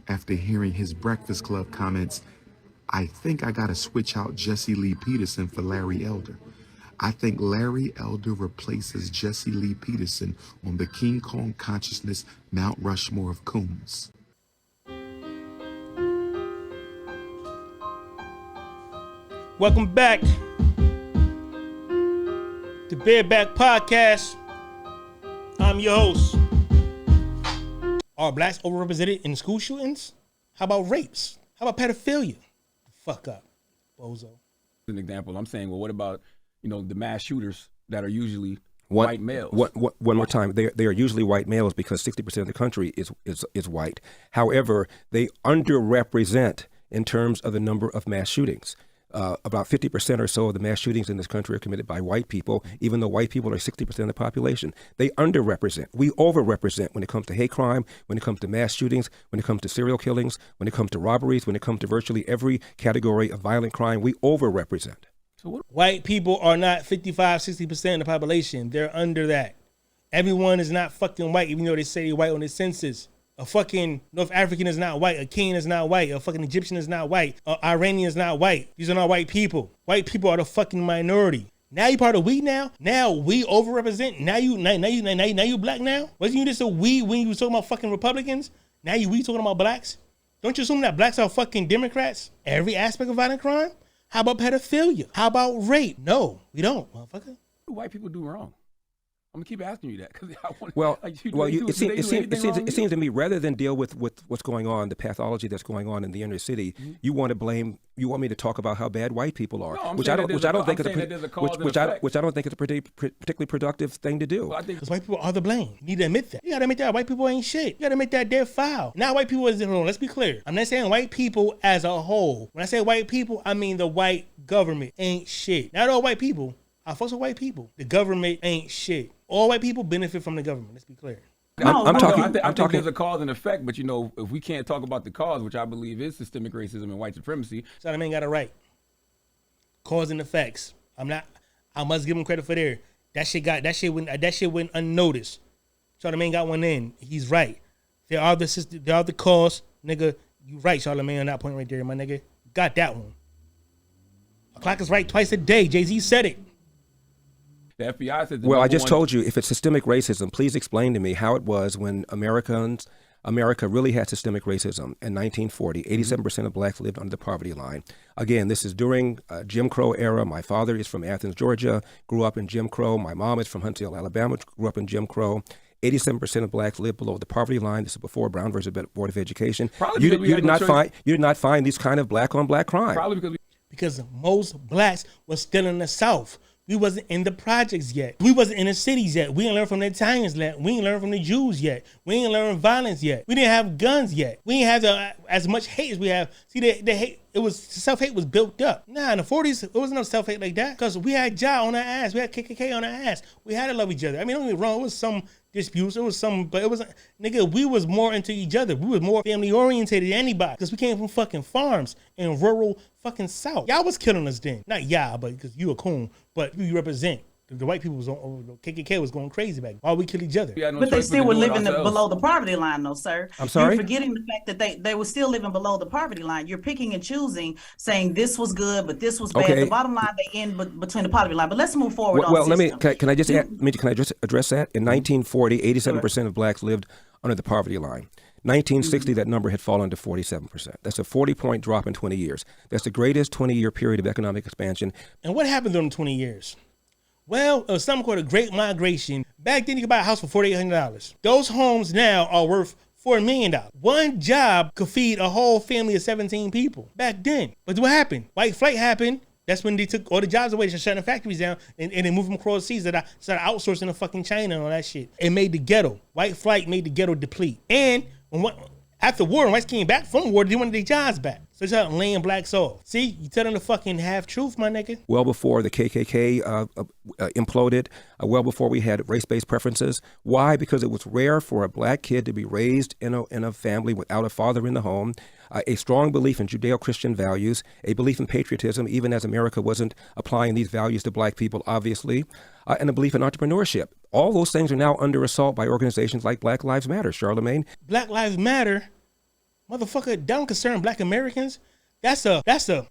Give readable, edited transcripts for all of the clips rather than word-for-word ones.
after hearing his Breakfast Club comments, "I think I gotta switch out Jesse Lee Peterson for Larry Elder. I think Larry Elder replaces Jesse Lee Peterson on the King Kong consciousness Mount Rushmore of Koons." Welcome back to Bareback Podcast. I'm your host. Are blacks overrepresented in school shootings? How about rapes? How about pedophilia? Fuck up, bozo. An example, I'm saying, well, what about, the mass shooters that are usually white males? One more time. They are usually white males because 60% of the country is white. However, they underrepresent in terms of the number of mass shootings. About 50% or so of the mass shootings in this country are committed by white people, even though white people are 60% of the population. They underrepresent. We overrepresent when it comes to hate crime, when it comes to mass shootings, when it comes to serial killings, when it comes to robberies, when it comes to virtually every category of violent crime. We overrepresent. So white people are not 55, 60% of the population. They're under that. Everyone is not fucking white, even though they say they're white on the census. A fucking North African is not white. A Kenyan is not white. A fucking Egyptian is not white. Iranian is not white. These are not white people. White people are the fucking minority. Now you part of we now? Now we overrepresent? Now you black now? Wasn't you just a we when you was talking about fucking Republicans? Now we talking about blacks? Don't you assume that blacks are fucking Democrats? Every aspect of violent crime? How about pedophilia? How about rape? No, we don't, motherfucker. What do white people do wrong? I'm gonna keep asking you that because I want. It seems to me rather than deal with what's going on, the pathology that's going on in the inner city, you want me to talk about how bad white people are, which I don't think is a particularly productive thing to do. Because white people are the blame. You need to admit that. You gotta admit that white people ain't shit. You gotta admit that they're foul. Now white people is wrong. Let's be clear. I'm not saying white people as a whole. When I say white people, I mean the white government ain't shit. Not all white people. I fuck with white people. The government ain't shit. All white people benefit from the government. Let's be clear. I think there's a cause and effect, but if we can't talk about the cause, which I believe is systemic racism and white supremacy. Charlamagne got it right. Cause and effects. I must give him credit for there. That shit went unnoticed. Charlamagne got one in. He's right. They are the cause, nigga. You right, Charlamagne, on that point right there, my nigga. Got that one. A clock is right twice a day. Jay-Z said it. The FBI said. Well, I just told you, if it's systemic racism, please explain to me how it was when America really had systemic racism in 1940. 87% of blacks lived under the poverty line. Again, this is during Jim Crow era. My father is from Athens, Georgia, grew up in Jim Crow. My mom is from Huntsville, Alabama, grew up in Jim Crow. 87% of blacks live below the poverty line. This is before Brown versus Board of Education. You did not find these kind of black on black crime. Probably because most blacks were still in the South. We wasn't in the projects yet. We wasn't in the cities yet. We didn't learn from the Italians yet. We didn't learn from the Jews yet. We didn't learn violence yet. We didn't have guns yet. We didn't have as much hate as we have. See, the hate, self-hate was built up. Nah, in the 40s, it wasn't no self-hate like that because we had Ja on our ass. We had KKK on our ass. We had to love each other. I mean, don't get me wrong. It was some disputes. It was some, but it wasn't, nigga, we was more into each other. We was more family-oriented than anybody because we came from fucking farms in rural fucking South. Y'all was killing us then. Not y'all, but because you a coon, but you represent. The white people was on, KKK was going crazy back then. Why we kill each other? But they still were living below the poverty line, though, sir. I'm sorry? You're forgetting the fact that they were still living below the poverty line. You're picking and choosing, saying this was good, but this was bad. Okay. The bottom line, they end between the poverty line. But let's move forward. Can I just address that? In 1940, 87% of blacks lived under the poverty line. 1960, that number had fallen to 47%. That's a 40-point drop in 20 years. That's the greatest 20-year period of economic expansion. And what happened during 20 years? Well, it was something called a Great Migration. Back then, you could buy a house for $4,800. Those homes now are worth $4 million. One job could feed a whole family of 17 people back then. But what happened? White flight happened. That's when they took all the jobs away, just shutting the factories down, and they moved them across the seas. That I started outsourcing to fucking China and all that shit. It made the ghetto. White flight made the ghetto deplete. And after war, when whites came back from war, they wanted their jobs back. So they started laying blacks off. See, you telling the fucking half truth, my nigga. Well before the KKK imploded, well before we had race-based preferences. Why? Because it was rare for a black kid to be raised in a family without a father in the home. A strong belief in Judeo-Christian values, a belief in patriotism, even as America wasn't applying these values to black people, obviously, and a belief in entrepreneurship. All those things are now under assault by organizations like Black Lives Matter, Charlamagne. Black Lives Matter Motherfucker, that don't concern black Americans. That's a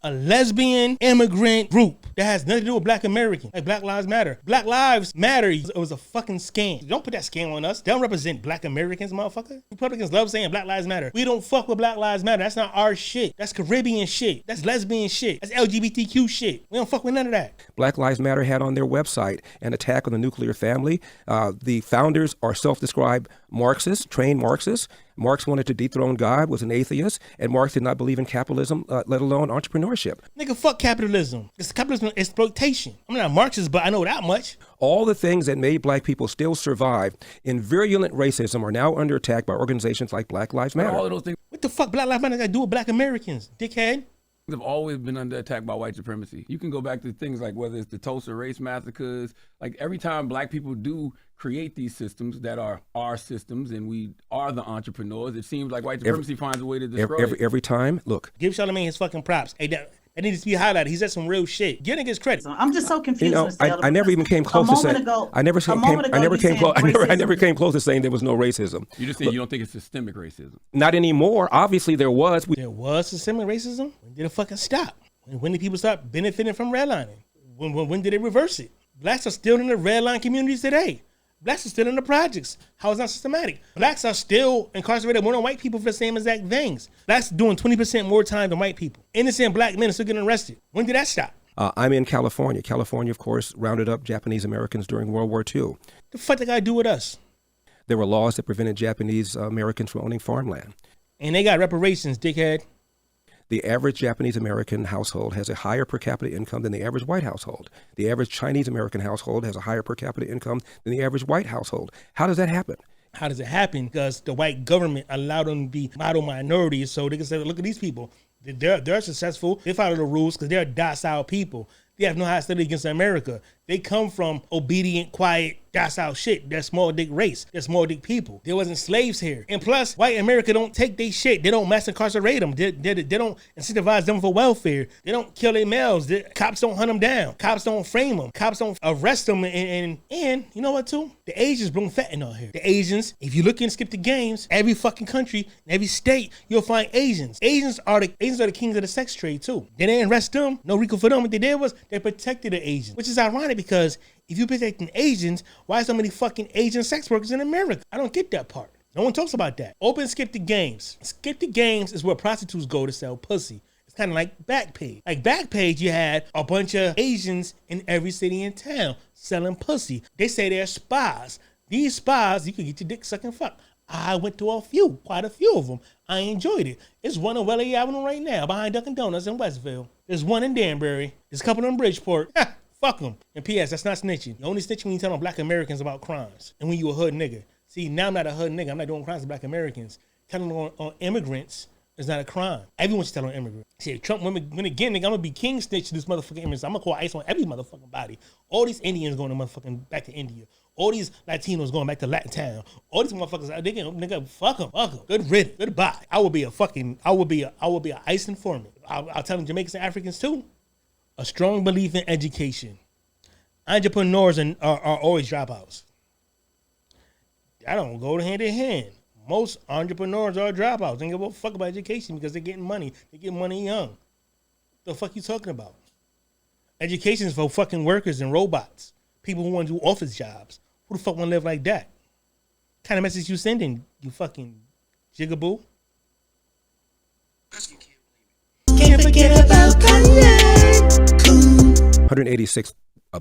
lesbian immigrant group that has nothing to do with black Americans. Like Black Lives Matter. Black Lives Matter, it was a fucking scam. Don't put that scam on us. They don't represent black Americans, motherfucker. Republicans love saying Black Lives Matter. We don't fuck with Black Lives Matter. That's not our shit. That's Caribbean shit. That's lesbian shit. That's LGBTQ shit. We don't fuck with none of that. Black Lives Matter had on their website an attack on the nuclear family. The founders are self-described Marxists, trained Marxists. Marx wanted to dethrone God, was an atheist, and Marx did not believe in capitalism, let alone entrepreneurship. Nigga, fuck capitalism. It's capitalism exploitation. I'm not a Marxist, but I know that much. All the things that made black people still survive in virulent racism are now under attack by organizations like Black Lives Matter. All of those things What the fuck Black Lives Matter got to do with black Americans, dickhead? have always been under attack by white supremacy. You can go back to things like whether it's the Tulsa race massacres. Like every time black people do create these systems that are our systems and we are the entrepreneurs, it seems like white supremacy finds a way to destroy it. Every time, look. Give Charlamagne his fucking props. Hey, that needs to be highlighted. He said some real shit. Give niggas credit. I'm just so confused. You know, Mr. Elder, I never even came close to saying. I never came close to saying there was no racism. You just saying you don't think it's systemic racism. Not anymore. Obviously, there was. There was systemic racism. When did it fucking stop? When did people start benefiting from redlining? When did they reverse it? Blacks are still in the redline communities today. Blacks are still in the projects. How is that systematic? Blacks are still incarcerated more than white people for the same exact things. Blacks doing 20% more time than white people. Innocent black men are still getting arrested. When did that stop? I'm in California. California, of course, rounded up Japanese Americans during World War II. The fuck that got to do with us? There were laws that prevented Japanese Americans from owning farmland. And they got reparations, dickhead. The average Japanese American household has a higher per capita income than the average white household. The average Chinese American household has a higher per capita income than the average white household. How does that happen? How does it happen? Because the white government allowed them to be model minorities, so they can say, look at these people. They're successful. They follow the rules because they're docile people. They have no hostility against America. They come from obedient, quiet, docile shit. They're small dick race. They're small dick people. There wasn't slaves here. And plus, white America don't take their shit. They don't mass incarcerate them. They don't incentivize them for welfare. They don't kill their males. Cops don't hunt them down. Cops don't frame them. Cops don't arrest them. And you know what too? The Asians bring fentanyl here. The Asians, if you look and skip the games, every fucking country, every state, you'll find Asians. Asians are the kings of the sex trade too. They didn't arrest them. No RICO for them. What they did was they protected the Asians, which is ironic because if you're protecting Asians, why so many fucking Asian sex workers in America? I don't get that part. No one talks about that. Open Skip the Games. Skip the Games is where prostitutes go to sell pussy. It's kind of like Backpage. Like Backpage, you had a bunch of Asians in every city in town selling pussy. They say they're spas. These spas, you can get your dick sucked and fuck. I went to quite a few of them. I enjoyed it. It's one on Wellesley Avenue right now behind Dunkin' Donuts in Westville. There's one in Danbury. There's a couple in Bridgeport. Fuck them. And P.S. that's not snitching. You only snitching when you tell black Americans about crimes and when you a hood nigga. See, now I'm not a hood nigga. I'm not doing crimes to black Americans. Telling on immigrants is not a crime. Everyone should tell on immigrants. See, if Trump win again, nigga, I'm gonna be king snitch to this motherfucking immigrants. I'm gonna call ICE on every motherfucking body. All these Indians going to motherfucking back to India. All these Latinos going back to Latin town. All these motherfuckers, nigga, fuck them. Good riddance. Goodbye. I will be a ICE informant. I'll tell them Jamaicans and Africans too. A strong belief in education. Entrepreneurs are always dropouts. That don't go hand in hand. Most entrepreneurs are dropouts. They don't give a fuck about education because they're getting money. They get money young. The fuck you talking about? Education is for fucking workers and robots. People who want to do office jobs. Who the fuck want to live like that? What kind of message you sending, you fucking jigaboo? Can't forget about Kanye. 186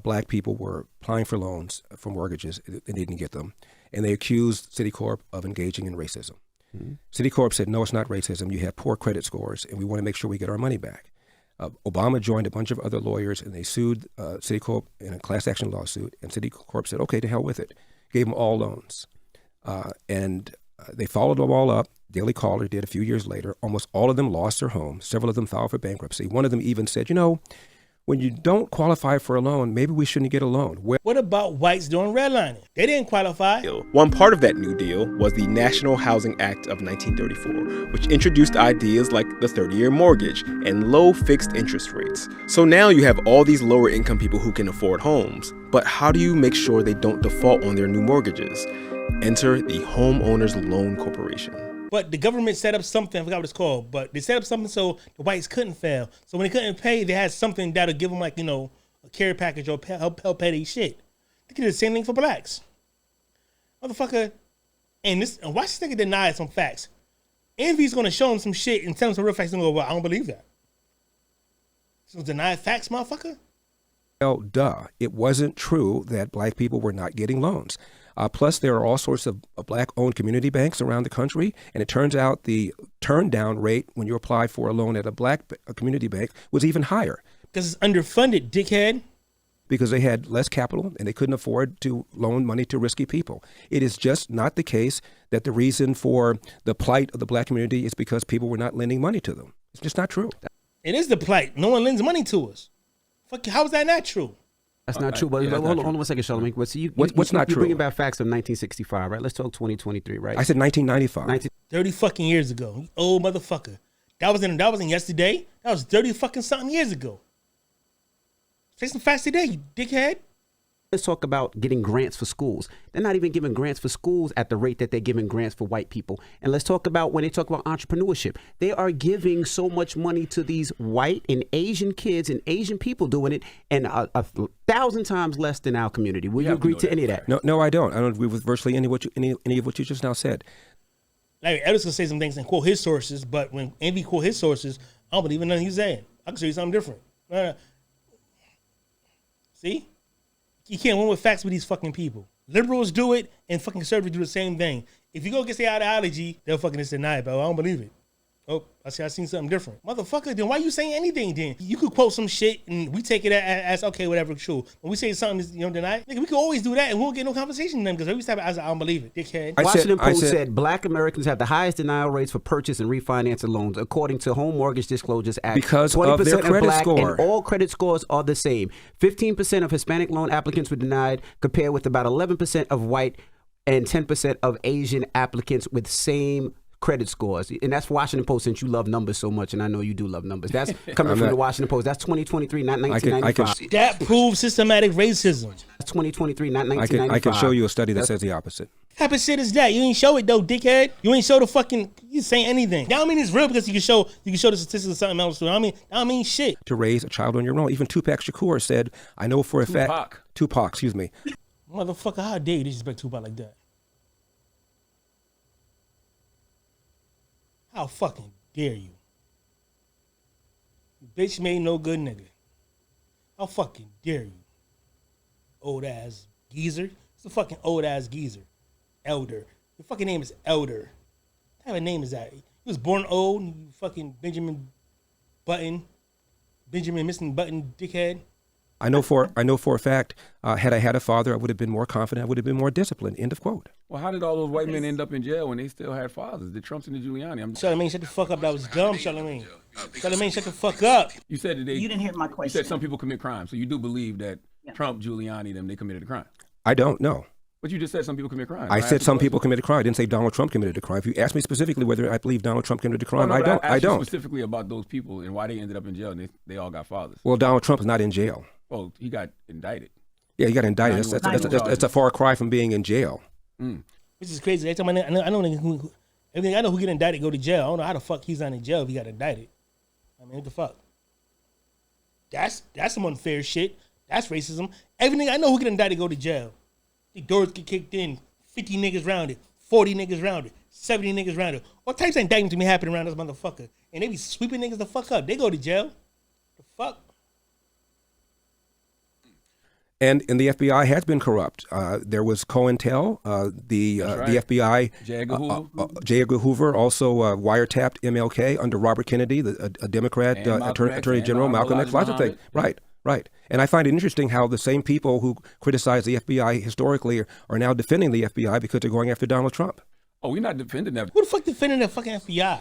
black people were applying for loans for mortgages. They didn't get them. And they accused Citicorp of engaging in racism. Mm-hmm. Citicorp said, no, it's not racism. You have poor credit scores, and we want to make sure we get our money back. Obama joined a bunch of other lawyers, and they sued Citicorp in a class action lawsuit. And Citicorp said, okay, to hell with it. Gave them all loans. And they followed them all up. Daily Caller did a few years later. Almost all of them lost their homes. Several of them filed for bankruptcy. One of them even said, when you don't qualify for a loan, maybe we shouldn't get a loan. What about whites doing redlining? They didn't qualify. One part of that New Deal was the National Housing Act of 1934, which introduced ideas like the 30-year mortgage and low fixed interest rates. So now you have all these lower income people who can afford homes. But how do you make sure they don't default on their new mortgages? Enter the Homeowners Loan Corporation. But the government set up something, I forgot what it's called, but they set up something so the whites couldn't fail. So when they couldn't pay, they had something that'll give them, like, you know, a care package or help pay their shit. They could do the same thing for blacks. Motherfucker, and watch this nigga deny some facts. Envy's gonna show him some shit and tell him some real facts and go, well, I don't believe that. So deny facts, motherfucker? Well, duh. It wasn't true that black people were not getting loans. Plus, there are all sorts of black-owned community banks around the country, and it turns out the turn-down rate when you apply for a loan at a community bank was even higher. Because it's underfunded, dickhead. Because they had less capital and they couldn't afford to loan money to risky people. It is just not the case that the reason for the plight of the black community is because people were not lending money to them. It's just not true. It is the plight. No one lends money to us. Fuck, how is that not true? That's not true. But hold on 1 second, Charlamagne. But see, what's not true? You're bringing back facts of 1965, right? Let's talk 2023, right? I said 1995. 30 fucking years ago. You old motherfucker. That wasn't yesterday. That was 30 fucking something years ago. Say some facts today, you dickhead. Let's talk about getting grants for schools. They're not even giving grants for schools at the rate that they're giving grants for white people. And let's talk about when they talk about entrepreneurship. They are giving so much money to these white and Asian kids and Asian people doing it, and a 1,000 times less than our community. Will you agree to any of that? No, I don't. I don't agree with virtually any of what you just now said. Larry Elder's gonna say some things and quote his sources, but when Envy quote his sources, I don't believe in nothing he's saying. I can show you something different. See? You can't win with facts with these fucking people. Liberals do it, and fucking conservatives do the same thing. If you go against their ideology, they'll fucking just deny it, but I don't believe it. Oh, I seen something different. Motherfucker, then why you saying anything then? You could quote some shit, and we take it as okay, whatever, true. When we say something is, you don't deny it, nigga, we could always do that, and we won't get no conversation with them, because every time I don't believe it, dickhead. Washington Post said black Americans have the highest denial rates for purchase and refinancing loans, according to Home Mortgage Disclosures Act. Because of their credit score. And all credit scores are the same. 15% of Hispanic loan applicants were denied, compared with about 11% of white and 10% of Asian applicants with same credit scores. And that's Washington Post, since you love numbers so much, and I know you do love numbers. That's coming from the Washington Post. That's 2023, not 1995. That proves systematic racism. That's 2023, not 1995. I can show you a study that says the opposite. What type of shit is that? You ain't show it though, dickhead. You ain't show the fucking, you saying anything. That don't mean it's real because you can show the statistics or something else. That don't mean shit. To raise a child on your own. Even Tupac Shakur said, I know for a fact. Tupac, excuse me. Motherfucker, how dare you disrespect Tupac like that? How fucking dare you? Bitch made no good nigga. How fucking dare you? Old ass geezer. It's a fucking old ass geezer. Elder. Your fucking name is Elder. What type of name is that? He was born old, you fucking Benjamin Missing Button dickhead. I know for a fact, had I had a father, I would have been more confident. I would have been more disciplined. End of quote. Well, how did all those white men end up in jail when they still had fathers? The Trumps and the Giuliani. Charlamagne, shut the fuck up. That was dumb, Charlamagne. Charlamagne, shut the fuck up. You said that you didn't hear my question. You said some people commit crimes, so you do believe that Trump, Giuliani, they committed a crime. I don't know. But you just said some people commit crimes. I said some people committed a crime. I didn't say Donald Trump committed a crime. If you ask me specifically whether I believe Donald Trump committed a crime, I don't. I don't. Specifically about those people and why they ended up in jail and they all got fathers. Well, Donald Trump is not in jail. Well, he got indicted. Yeah, he got indicted. That's a far cry from being in jail. Which is crazy. Every time I know everything I know who get indicted go to jail. I don't know how the fuck he's not in jail if he got indicted. I mean, what the fuck? That's some unfair shit. That's racism. Everything I know who get indicted go to jail. The doors get kicked in. 50 niggas rounded. 40 niggas rounded. 70 niggas rounded. All types of indictments to me happen around this motherfucker. And they be sweeping niggas the fuck up. They go to jail. The fuck? And the FBI has been corrupt. There was COINTEL, the FBI. J. Edgar Hoover also wiretapped MLK under Robert Kennedy, a Democrat Attorney General, Malcolm X, lots of things. Right. And I find it interesting how the same people who criticize the FBI historically are now defending the FBI because they're going after Donald Trump. Oh, we're not defending that. Who the fuck defending the fucking FBI?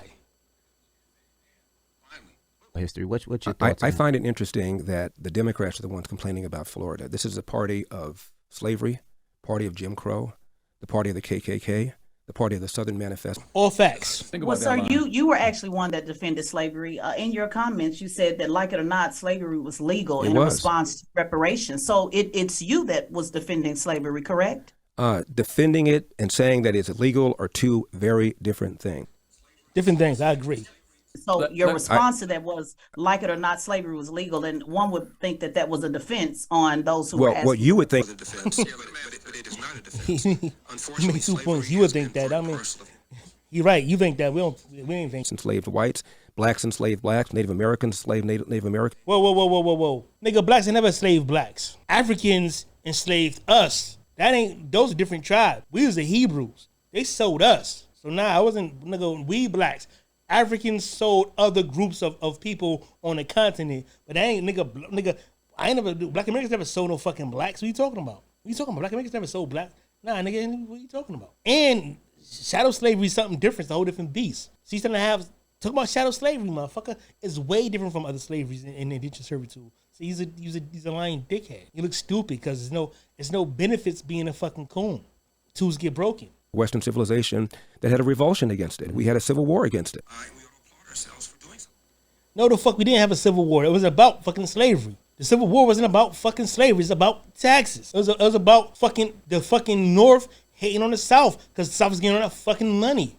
History. What's your thoughts? I find it interesting that the Democrats are the ones complaining about Florida. This is a party of slavery, party of Jim Crow, the party of the KKK, the party of the Southern Manifesto. All facts. Well, sir, you were actually one that defended slavery. In your comments, you said that, like it or not, slavery was legal in response to reparations. So it's you that was defending slavery, correct? Defending it and saying that it's illegal are two very different things. Different things. I agree. So your response to that was, like it or not, slavery was legal, and one would think that that was a defense on those who were asking. What you would think. But it is not a defense. You make 2 points. You would think that. I mean, you're right. You think that. We ain't think. Enslaved whites, blacks enslaved blacks, Native Americans enslaved Native Americans. Whoa. Nigga, blacks ain't never enslaved blacks. Africans enslaved us. Those are different tribes. We was the Hebrews. They sold us. So I wasn't, nigga, we blacks. Africans sold other groups of people on the continent, but that ain't nigga. I ain't never. Black Americans never sold no fucking blacks. What you talking about? Black Americans never sold black. Nah, nigga, what you talking about? And chattel slavery is something different. It's a whole different beast. So you talk about chattel slavery, motherfucker. It's way different from other slaveries in indentured servitude. So he's a lying dickhead. You look stupid because there's no benefits being a fucking coon. Tools get broken. Western civilization that had a revulsion against it. We had a civil war against it. We ought to applaud ourselves for doing so. No, the fuck, we didn't have a civil war. It was about fucking slavery. The Civil War wasn't about fucking slavery. It's about taxes. It was about the fucking North hating on the South because the South was getting all that fucking money.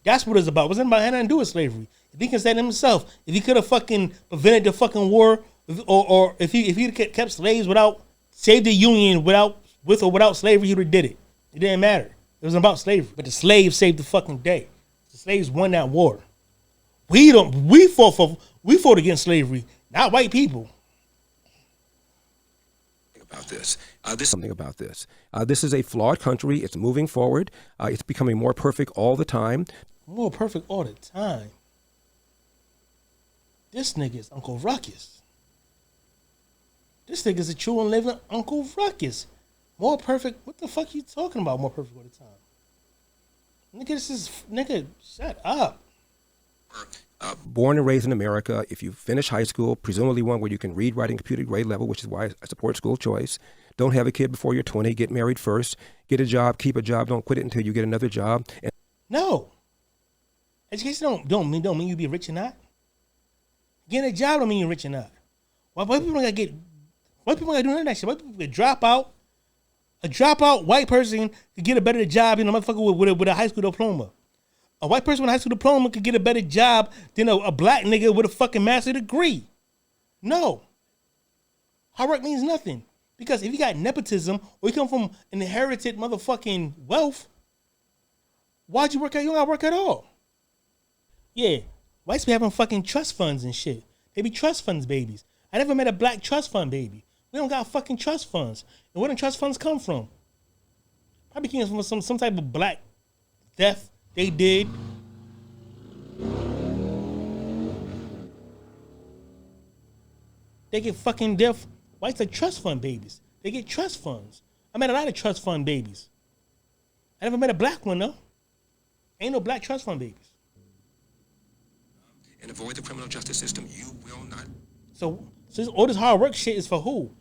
That's what it's about. It wasn't about had nothing to do with slavery. If he can say it himself, if he could have fucking prevented the fucking war, or if he kept slaves saved the Union with or without slavery, he would have did it. It didn't matter. It was about slavery, but the slaves saved the fucking day. The slaves won that war. We fought against slavery, not white people. Something about this. This is a flawed country. It's moving forward. It's becoming more perfect all the time. More perfect all the time. This nigga is Uncle Ruckus. This nigga's a true and living Uncle Ruckus. More perfect. What the fuck you talking about? More perfect all the time. Nigga, shut up. Born and raised in America, if you finish high school, presumably one where you can read, write, and computer grade level, which is why I support school choice. Don't have a kid before you're 20. Get married first. Get a job. Keep a job. Don't quit it until you get another job. No. Education don't mean you be rich or not. Getting a job don't mean you're rich or not. White people gotta do none of that shit. White people could drop out. A dropout white person could get a better job than a motherfucker with a high school diploma. A white person with a high school diploma could get a better job than a black nigga with a fucking master's degree. No. Hard work means nothing. Because if you got nepotism or you come from an inherited motherfucking wealth, why'd you work out? You don't gotta work at all. Yeah. Whites be having fucking trust funds and shit. They be trust funds babies. I never met a black trust fund baby. We don't got fucking trust funds. And where do trust funds come from? Probably came from some type of black theft they did. They get fucking deaf. Whites are trust fund babies. They get trust funds. I met a lot of trust fund babies. I never met a black one though. Ain't no black trust fund babies. And avoid the criminal justice system, you will not. So all this hard work shit is for who?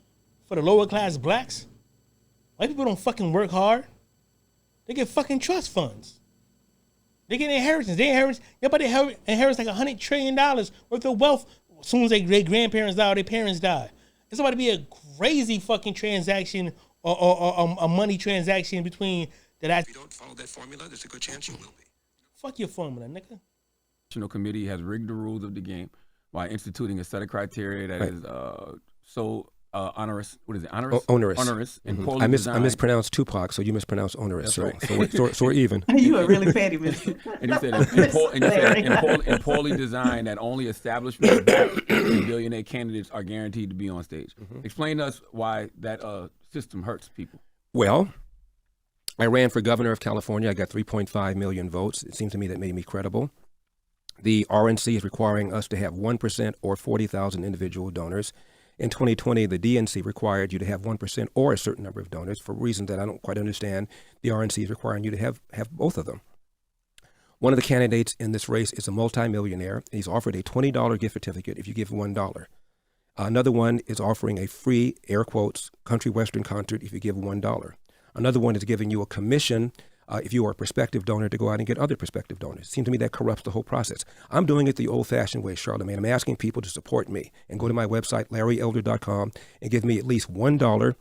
For the lower class blacks? White people don't fucking work hard. They get fucking trust funds. They get inheritance. Everybody inherits like $100 trillion worth of wealth as soon as their grandparents die or their parents die. It's about to be a crazy fucking transaction or a money transaction between that. If you don't follow that formula, there's a good chance you will be. Fuck your formula, nigga. The National Committee has rigged the rules of the game by instituting a set of criteria that is onerous. What is it? Onerous. Onerous. And poorly I designed. mispronounced Tupac, so you mispronounced onerous. That's So, right. so we're even. You are really petty, Mr. And he said, poorly designed that only establishment and billionaire candidates are guaranteed to be on stage. Explain to us why that system hurts people. Well, I ran for governor of California. I got 3.5 million votes. It seems to me that made me credible. The RNC is requiring us to have 1% or 40,000 individual donors. In 2020, the DNC required you to have 1% or a certain number of donors for reasons that I don't quite understand. The RNC is requiring you to have both of them. One of the candidates in this race is a multimillionaire. He's offered a $20 gift certificate if you give $1. Another one is offering a free, air quotes, country western concert if you give $1. Another one is giving you a commission if you are a prospective donor to go out and get other prospective donors. It seems to me that corrupts the whole process. I'm doing it the old-fashioned way, Charlamagne. I'm asking people to support me and go to my website, larryelder.com, and give me at least $1.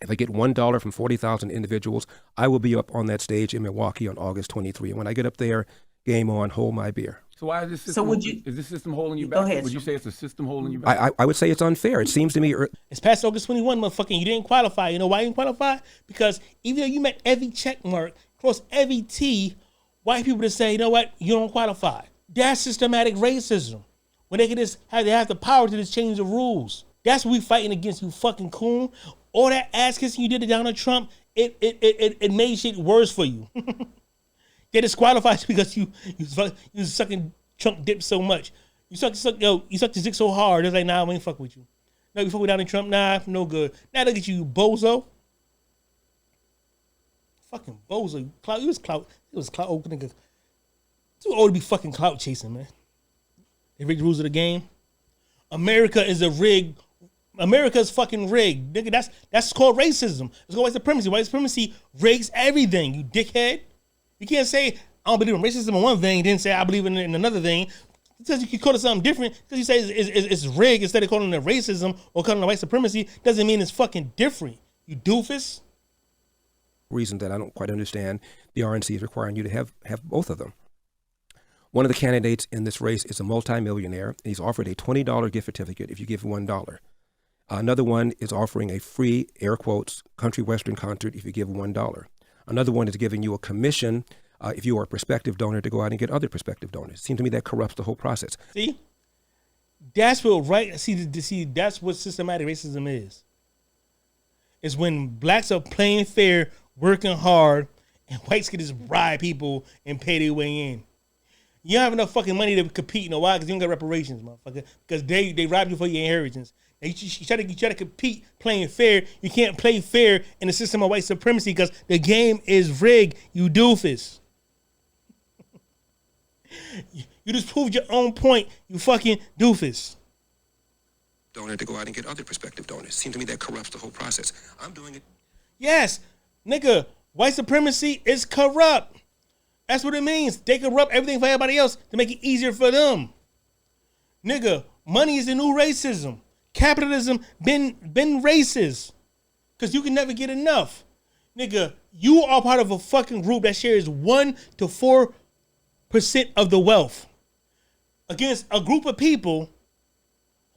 If I get $1 from 40,000 individuals, I will be up on that stage in Milwaukee on August 23. And when I get up there, game on, hold my beer. So why is this system? So would you? Is this system holding you Go back? ahead, Would you Sean. say it's a system holding you back? I would say it's unfair. It seems to me. It's past August 21, motherfucker. You didn't qualify. You know why you didn't qualify? Because even though you met every check mark, crossed every T, white people just say, you know what, you don't qualify. That's systematic racism. When they can just they have the power to just change the rules. That's what we fighting against, you fucking coon. All that ass kissing you did to Donald Trump, it made shit worse for you. They disqualified you because you sucking Trump dip so much. You suck your dick so hard. It's like, nah, we ain't fuck with you. No, you fuck with Donald Trump, nah, no good. Now look at you, bozo. Fucking bozo. You was clout. It was clout. Oh, nigga. Too old to be fucking clout chasing, man. They rigged the rules of the game. America is a rig. America is fucking rigged. Nigga, that's called racism. It's called white supremacy. White supremacy rigs everything, you dickhead. You can't say, I don't believe in racism in one thing, then say I believe in another thing. Because you can call it something different, because you say it's rigged instead of calling it racism or calling it white supremacy, doesn't mean it's fucking different. You doofus. Reason that I don't quite understand, the RNC is requiring you to have both of them. One of the candidates in this race is a multimillionaire, and he's offered a $20 gift certificate if you give $1. Another one is offering a free, air quotes, country western concert if you give $1. Another one is giving you a commission if you are a prospective donor to go out and get other prospective donors. It seems to me that corrupts the whole process. See? That's what that's what systematic racism is. It's when blacks are playing fair, working hard, and whites can just bribe people and pay their way in. You don't have enough fucking money to compete, you know why? Because you don't got reparations, motherfucker. Because they rob you for your inheritance. And you try to compete playing fair. You can't play fair in the system of white supremacy because the game is rigged, you doofus. You just proved your own point, you fucking doofus. Donor to go out and get other prospective donors. Seems to me that corrupts the whole process. I'm doing it. Yes, nigga, white supremacy is corrupt. That's what it means. They corrupt everything for everybody else to make it easier for them. Nigga, money is the new racism. Capitalism been racist. Because you can never get enough. Nigga, you are part of a fucking group that shares 1 to 4% of the wealth against a group of people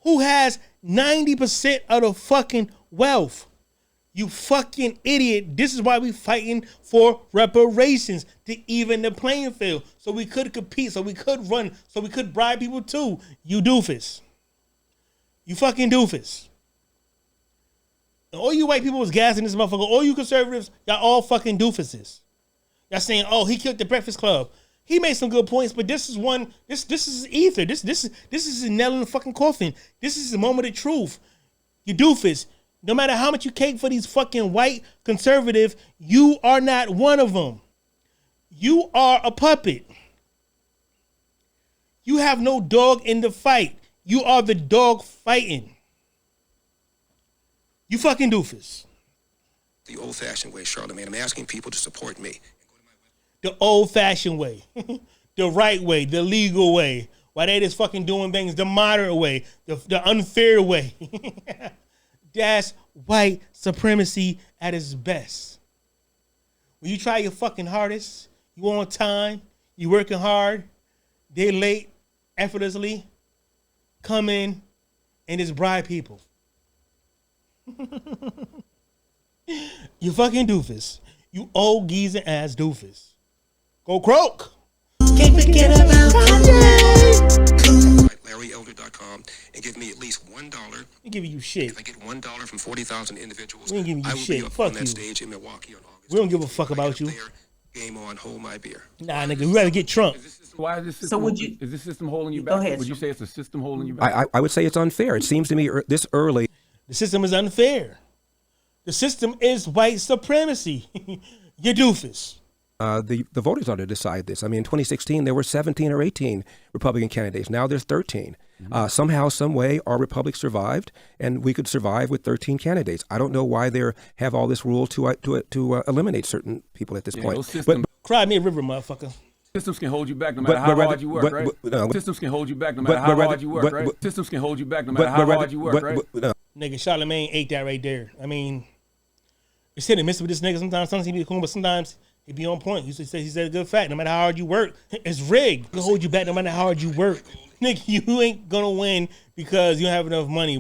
who has 90% of the fucking wealth. You fucking idiot. This is why we fighting for reparations, to even the playing field. So we could compete, so we could run, so we could bribe people too. You doofus. You fucking doofus. And all you white people was gassing this motherfucker. All you conservatives, y'all all fucking doofuses. Y'all saying, oh, he killed the Breakfast Club. He made some good points, but this is one, this is ether. This is a nail in the fucking coffin. This is the moment of truth. You doofus. No matter how much you cake for these fucking white conservative, you are not one of them. You are a puppet. You have no dog in the fight. You are the dog fighting. You fucking doofus. The old-fashioned way, Charlamagne. I'm asking people to support me. The old-fashioned way. The right way. The legal way. Why they just fucking doing things the modern way. The unfair way. That's white supremacy at its best. When you try your fucking hardest, you on time, you working hard, they late, effortlessly, come in and just bribe people. You fucking doofus. You old geezer ass doofus. Go croak. Can't forget about Kanye. LarryElder.com and give me at least $1. We giving you shit. If I get $1 from 40,000 individuals, We ain't giving you I will shit. be up Fuck on that you. stage in Milwaukee on August. We don't give a fuck about you. There, game on, hold my beer. Nah, nigga, we rather get Trump. Why is this system? So would you? Is this system holding you Go back? ahead, Would you Sean. say it's a system holding you back? I would say it's unfair. It seems to me this early. The system is unfair. The system is white supremacy. You doofus. The voters ought to decide this. I mean, in 2016, there were 17 or 18 Republican candidates. Now there's 13. Somehow, some way, our republic survived, and we could survive with 13 candidates. I don't know why they have all this rule to eliminate certain people at this point. Those systems, Cry me a river, motherfucker. systems can hold you back no matter how hard you work, right? Systems can hold you back no matter how hard you work, right? Systems can hold you back no matter how hard you work, right? Nigga, Charlamagne ate that right there. I mean, it's hit and miss with this nigga. Sometimes he be cool, but sometimes He be on point. He said a good fact. No matter how hard you work, it's rigged. It'll hold you back no matter how hard you work. Nigga, you ain't gonna win because you don't have enough money.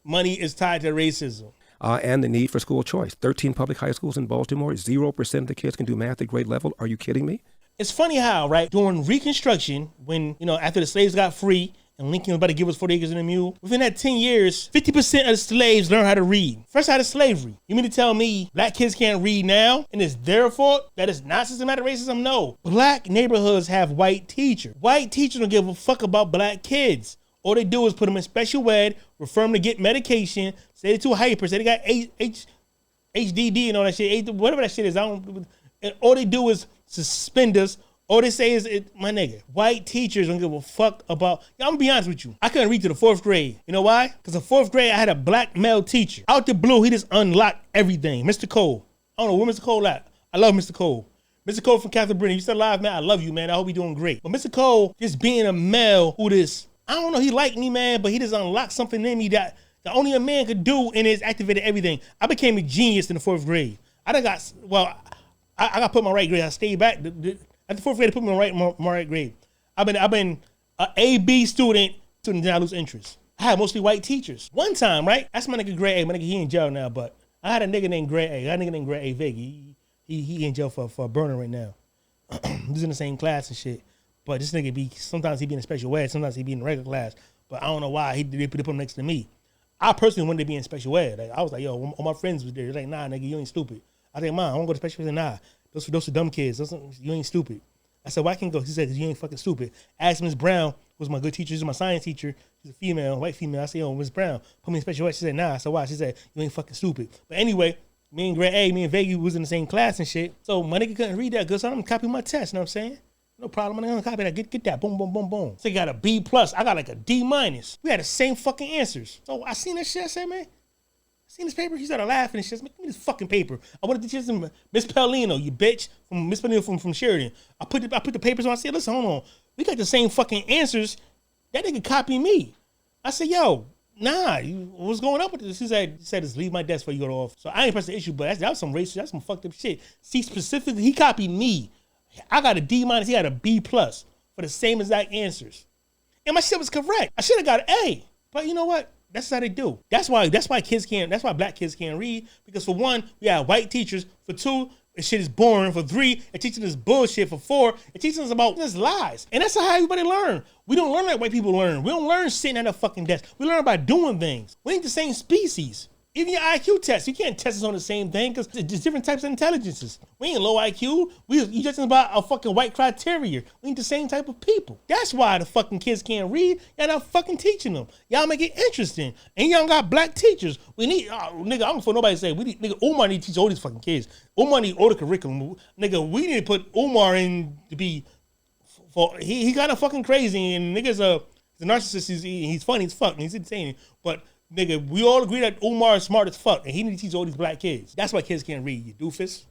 Money is tied to racism. And the need for school choice. 13 public high schools in Baltimore, 0% of the kids can do math at grade level. Are you kidding me? It's funny how, right, during Reconstruction, when, after the slaves got free and Lincoln was about to give us 40 acres and a mule, within that 10 years, 50% of the slaves learned how to read. First out of slavery. You mean to tell me black kids can't read now and it's their fault? That is not systematic racism? No. Black neighborhoods have white teachers. White teachers don't give a fuck about black kids. All they do is put them in special ed, refer them to get medication, say they're too hyper, say they got HDD and all that shit, whatever that shit is. And all they do is suspend us. All they say is, my nigga, white teachers don't give a fuck about, I'm gonna be honest with you. I couldn't read to the 4th grade. You know why? Because in 4th grade, I had a black male teacher. Out the blue, he just unlocked everything. Mr. Cole. I don't know where Mr. Cole at. I love Mr. Cole. Mr. Cole from Catherine Brittany. You still alive, man? I love you, man. I hope you're doing great. But Mr. Cole, just being a male who just, I don't know, he liked me, man, but he just unlocked something in me that only a man could do, and it's activated everything. I became a genius in the 4th grade. I got put in my right grade. I stayed back. At the 4th grade, they put me in my right grade. I've been an A-B student, then I lose interest. I had mostly white teachers. One time, right? That's my nigga Greg A. My nigga, he in jail now, but I had a nigga named Greg A. I had a nigga named Greg A. Vig. He in jail for a burner right now. He's in the same class and shit. But this nigga sometimes he be in a special ed, sometimes he be in a regular class. But I don't know why they put him next to me. I personally wanted to be in special ed. Like, I was like, yo, all my friends was there. They're like, nah, nigga, you ain't stupid. I think, Mom, I want to go to special ed. Nah, those are dumb kids. You ain't stupid. I said, why can't go? She said, because you ain't fucking stupid. Asked Miss Brown, who's my good teacher. She's my science teacher. She's a female, white female. I said, yo, Miss Brown, put me in special ed. She said, nah. I said, why? She said, you ain't fucking stupid. But anyway, me and Greg A, me and Veggie was in the same class and shit. So my nigga couldn't read that good, so I'm copy my test, you know what I'm saying? No problem, I'm gonna copy that. Get that. Boom, boom, boom, boom. So you got a B+. I got like a D-. We had the same fucking answers. So I seen that shit. I said, man, I seen this paper. He started laughing and shit. Give me this fucking paper. I wanted to teach him Miss Paulino, you bitch, from Miss Paulino from Sheridan. I put the papers on. I said, listen, hold on. We got the same fucking answers. That nigga copy me. I said, yo, nah, what's going up with this? He said, just leave my desk before you go off. So I ain't pressed the issue, but that was some racist, that's some fucked up shit. See, specifically, he copied me. I got a D-, he got a B+ for the same exact answers. And my shit was correct. I should have got an A. But you know what? That's how they do. That's why black kids can't read. Because for one, we have white teachers. For two, the shit is boring. For three, it teaching us bullshit. For four, it teaching us about this lies. And that's how everybody learn. We don't learn like white people learn. We don't learn sitting at a fucking desk. We learn by doing things. We ain't the same species. Even your IQ test, you can't test us on the same thing because there's different types of intelligences. We ain't low IQ. You judging about a fucking white criteria. We ain't the same type of people. That's why the fucking kids can't read. Y'all not fucking teaching them. Y'all make it interesting. And y'all got black teachers. We need, nigga, I don't for nobody to say, Umar need to teach all these fucking kids. Umar need all the curriculum. Nigga, we need to put Umar in to be, he kind of fucking crazy and nigga's a narcissist. He's funny as fuck and he's insane. But nigga, we all agree that Umar is smart as fuck, and he needs to teach all these black kids. That's why kids can't read, you doofus.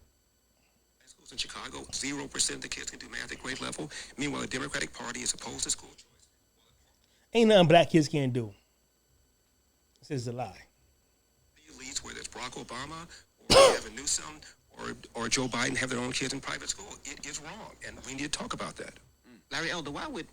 Schools in Chicago, 0% of the kids can do math at grade level. Meanwhile, the Democratic Party is opposed to school choice. Ain't nothing black kids can't do. This is a lie. The elites, whether it's Barack Obama or Gavin Newsom or Joe Biden, have their own kids in private school. It is wrong, and we need to talk about that. Larry Elder, why would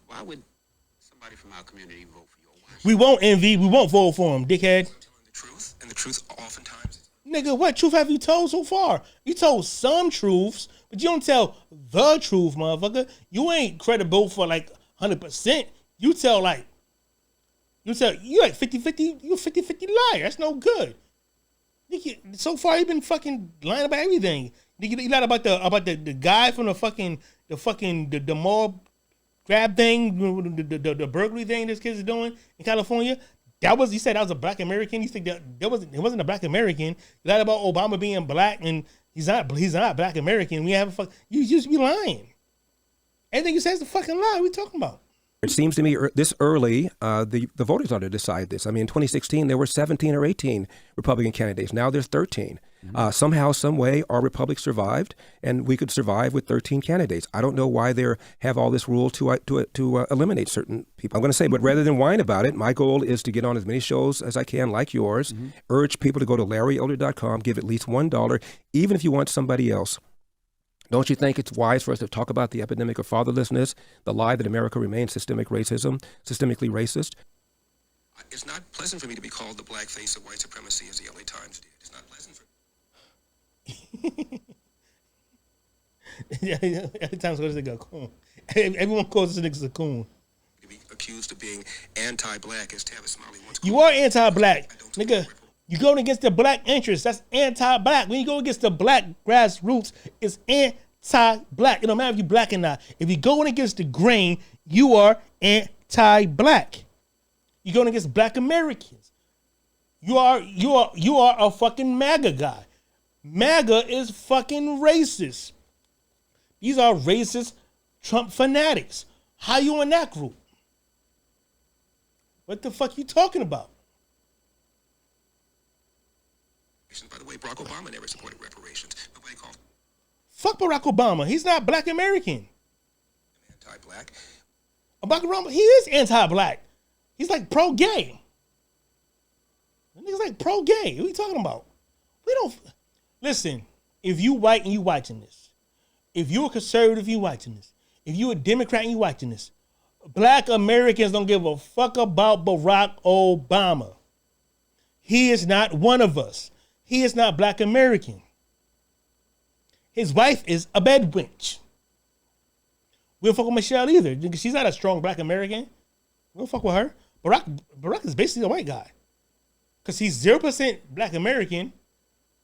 somebody from our community vote for you? We won't envy. We won't vote for him, dickhead. Telling the truth, and the truth oftentimes. Nigga, what truth have you told so far? You told some truths, but you don't tell the truth, motherfucker. You ain't credible for like 100%. You like 50-50. You a 50-50 liar. That's no good. So far, you been fucking lying about everything. You lied about the guy from the mall grab thing, the burglary thing this kid's doing in California. He said that was a black American. You think it wasn't a black American. You lied about Obama being black and he's not black American. You just be lying. Everything you say is a fucking lie. What are we talking about? It seems to me this early, the voters ought to decide this. I mean, in 2016, there were 17 or 18 Republican candidates. Now there's 13. Somehow, some way, our republic survived, and we could survive with 13 candidates. I don't know why they have all this rule to eliminate certain people. I'm going to say, but rather than whine about it, my goal is to get on as many shows as I can, like yours, urge people to go to LarryElder.com, give at least $1, even if you want somebody else Don't you think it's wise for us to talk about the epidemic of fatherlessness, the lie that America remains systemically racist? It's not pleasant for me to be called the black face of white supremacy, as the LA Times did. It's not pleasant for me. Every time somebody says a coon, everyone calls this nigga a coon. To be accused of being anti-black, as Tavis Smiley once called You are anti-black, nigga. You going against the black interests. That's anti-black. When you go against the black grassroots, it's anti-black. It don't matter if you're black or not. If you're going against the grain, you are anti-black. You're going against black Americans. You are a fucking MAGA guy. MAGA is fucking racist. These are racist Trump fanatics. How you in that group? What the fuck you talking about? By the way, Barack Obama never supported reparations. Nobody called. Fuck Barack Obama. He's not black American. Anti-black. Barack Obama, he is anti-black. He's like pro-gay. Niggas like pro-gay. What are you talking about? We don't listen. If you white and you watching this, if you're a conservative, you watching this, if you're a Democrat and you watching this, black Americans don't give a fuck about Barack Obama. He is not one of us. He is not black American. His wife is a bed wench. We don't fuck with Michelle either. She's not a strong black American. We don't fuck with her. Barack is basically a white guy. Because he's 0% black American,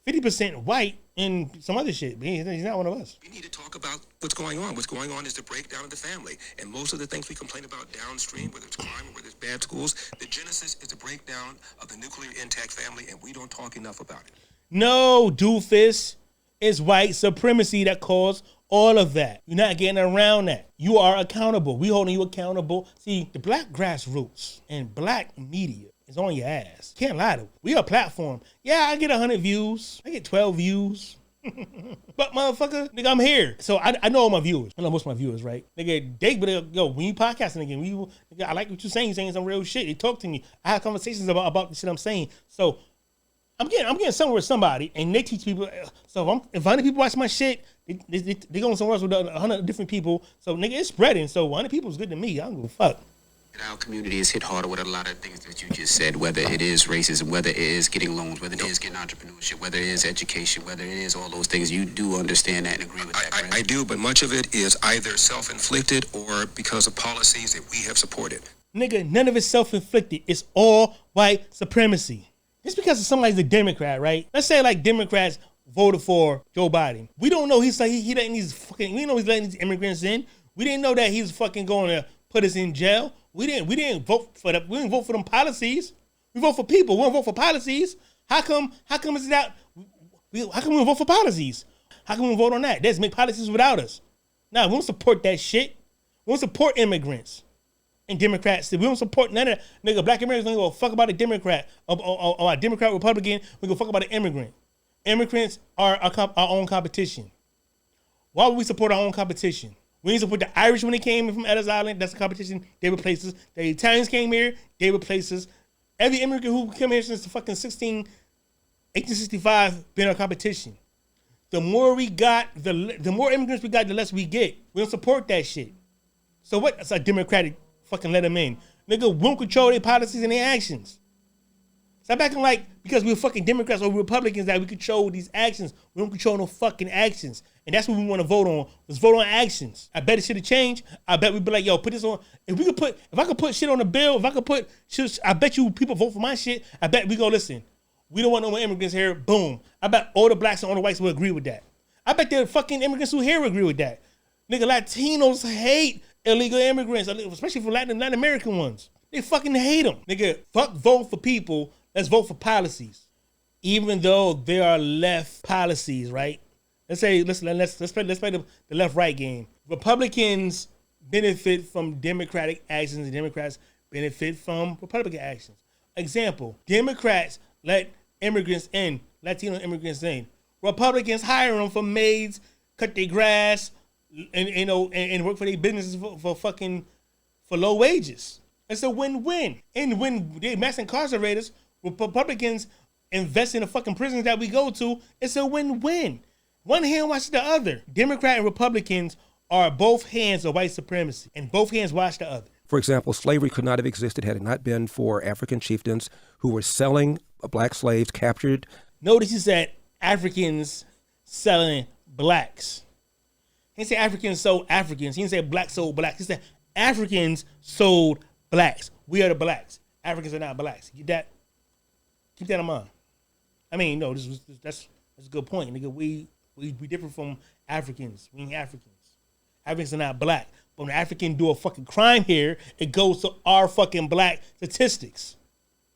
50% white, and some other shit. But he's not one of us. We need to talk about what's going on. What's going on is the breakdown of the family. And most of the things we complain about downstream, whether it's crime or whether it's bad schools, the genesis is the breakdown of the nuclear intact family, and we don't talk enough about it. No, doofus. It's white supremacy that caused all of that. You're not getting around that. You are accountable. We holding you accountable. See, the black grassroots and black media is on your ass. Can't lie to it. We a platform. Yeah, I get 100 views. I get 12 views. But motherfucker, nigga, I'm here. So I know all my viewers. I know most of my viewers, right? Nigga, they yo, when you podcasting again, nigga, I like what you're saying some real shit. They talk to me. I have conversations about the shit I'm saying. So I'm getting somewhere with somebody, and they teach people. So if 100 people watch my shit, they going somewhere else with 100 different people. So nigga, it's spreading. So 100 people is good to me. I don't give a fuck. Our community is hit harder with a lot of things that you just said, whether it is racism, whether it is getting loans, whether it is getting entrepreneurship, whether it is education, whether it is all those things. You do understand that and agree with that, right? I do, but much of it is either self-inflicted or because of policies that we have supported. Nigga, none of it's self-inflicted. It's all white supremacy. Just because somebody's a Democrat, right? Let's say like Democrats voted for Joe Biden. We don't know he's like he letting these fucking. We know he's letting these immigrants in. We didn't know that he's fucking going to put us in jail. We didn't vote for that. We didn't vote for them policies. We vote for people. We don't vote for policies. How come is that? How come we don't vote for policies? How come we vote on that? Let's make policies without us. Nah, we don't support that shit. We don't support immigrants and Democrats. We don't support none of that. Nigga, black Americans don't give a fuck about a Democrat or a Democrat, Republican. We go fuck about an immigrant. Immigrants are our own competition. Why would we support our own competition? We need to put the Irish when they came from Ellis Island. That's a competition. They replaced us. The Italians came here. They replaced us. Every immigrant who came here since the fucking 1865 been our competition. The more we got, the more immigrants we got, the less we get. We don't support that shit. So what? That's a Democratic fucking let them in. Nigga, we don't control their policies and their actions. Stop acting like because we're fucking Democrats or Republicans that we control these actions. We don't control no fucking actions. And that's what we want to vote on. Let's vote on actions. I bet it should have changed. I bet we'd be like, yo, put this on. If I could put shit on the bill, I bet you people vote for my shit. I bet we go, listen, we don't want no more immigrants here. Boom. I bet all the blacks and all the whites will agree with that. I bet the fucking immigrants who here will agree with that. Nigga, Latinos hate illegal immigrants, especially for Latin American ones. They fucking hate them. Nigga, fuck vote for people. Let's vote for policies. Even though there are left policies, right? Let's play the left-right game. Republicans benefit from Democratic actions and Democrats benefit from Republican actions. Example, Democrats let immigrants in, Latino immigrants in. Republicans hire them for maids, cut their grass, and work for their businesses for low wages. It's a win-win. And when they mass incarcerators, Republicans invest in the fucking prisons that we go to, it's a win-win. One hand watch the other. Democrat and Republicans are both hands of white supremacy, and both hands watch the other. For example, slavery could not have existed had it not been for African chieftains who were selling black slaves captured. Notice he said Africans selling blacks. He didn't say Africans sold Africans. He didn't say blacks sold blacks. He said Africans sold blacks. We are the blacks. Africans are not blacks. Get that? Keep that in mind. I mean, no, that's a good point, nigga. We different from Africans. We ain't Africans. Africans are not black. But when an African do a fucking crime here, it goes to our fucking black statistics.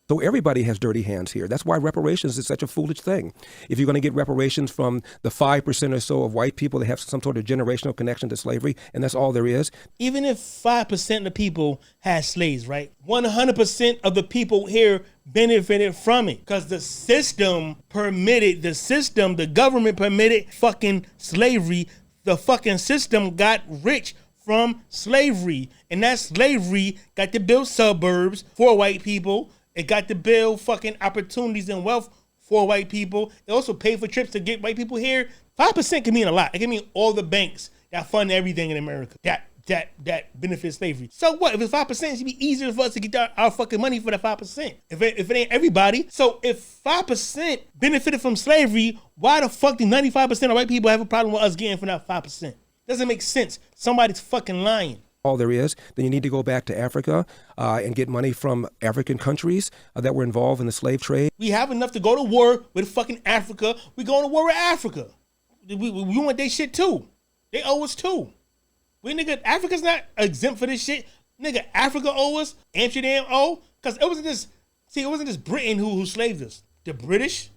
So everybody has dirty hands here. That's why reparations is such a foolish thing. If you're going to get reparations from the 5% or so of white people that have some sort of generational connection to slavery, and that's all there is. Even if 5% of the people had slaves, right? 100% of the people here benefited from it because the system permitted, the government permitted fucking slavery. The fucking system got rich from slavery. And that slavery got to build suburbs for white people. It got to build fucking opportunities and wealth for white people. It also paid for trips to get white people here. 5% can mean a lot. It can mean all the banks that fund everything in America that benefits slavery. So what? If it's 5%, it should be easier for us to get our fucking money for the 5%. If it ain't everybody. So if 5% benefited from slavery, why the fuck do 95% of white people have a problem with us getting from that 5%? Doesn't make sense. Somebody's fucking lying. All there is, then you need to go back to Africa and get money from African countries that were involved in the slave trade. We have enough to go to war with fucking Africa. We going to war with Africa. We want their shit too. They owe us too. Nigga, Africa's not exempt for this shit. Nigga, Africa owe us. Amsterdam owe. Because it wasn't just Britain who slaved us. The British,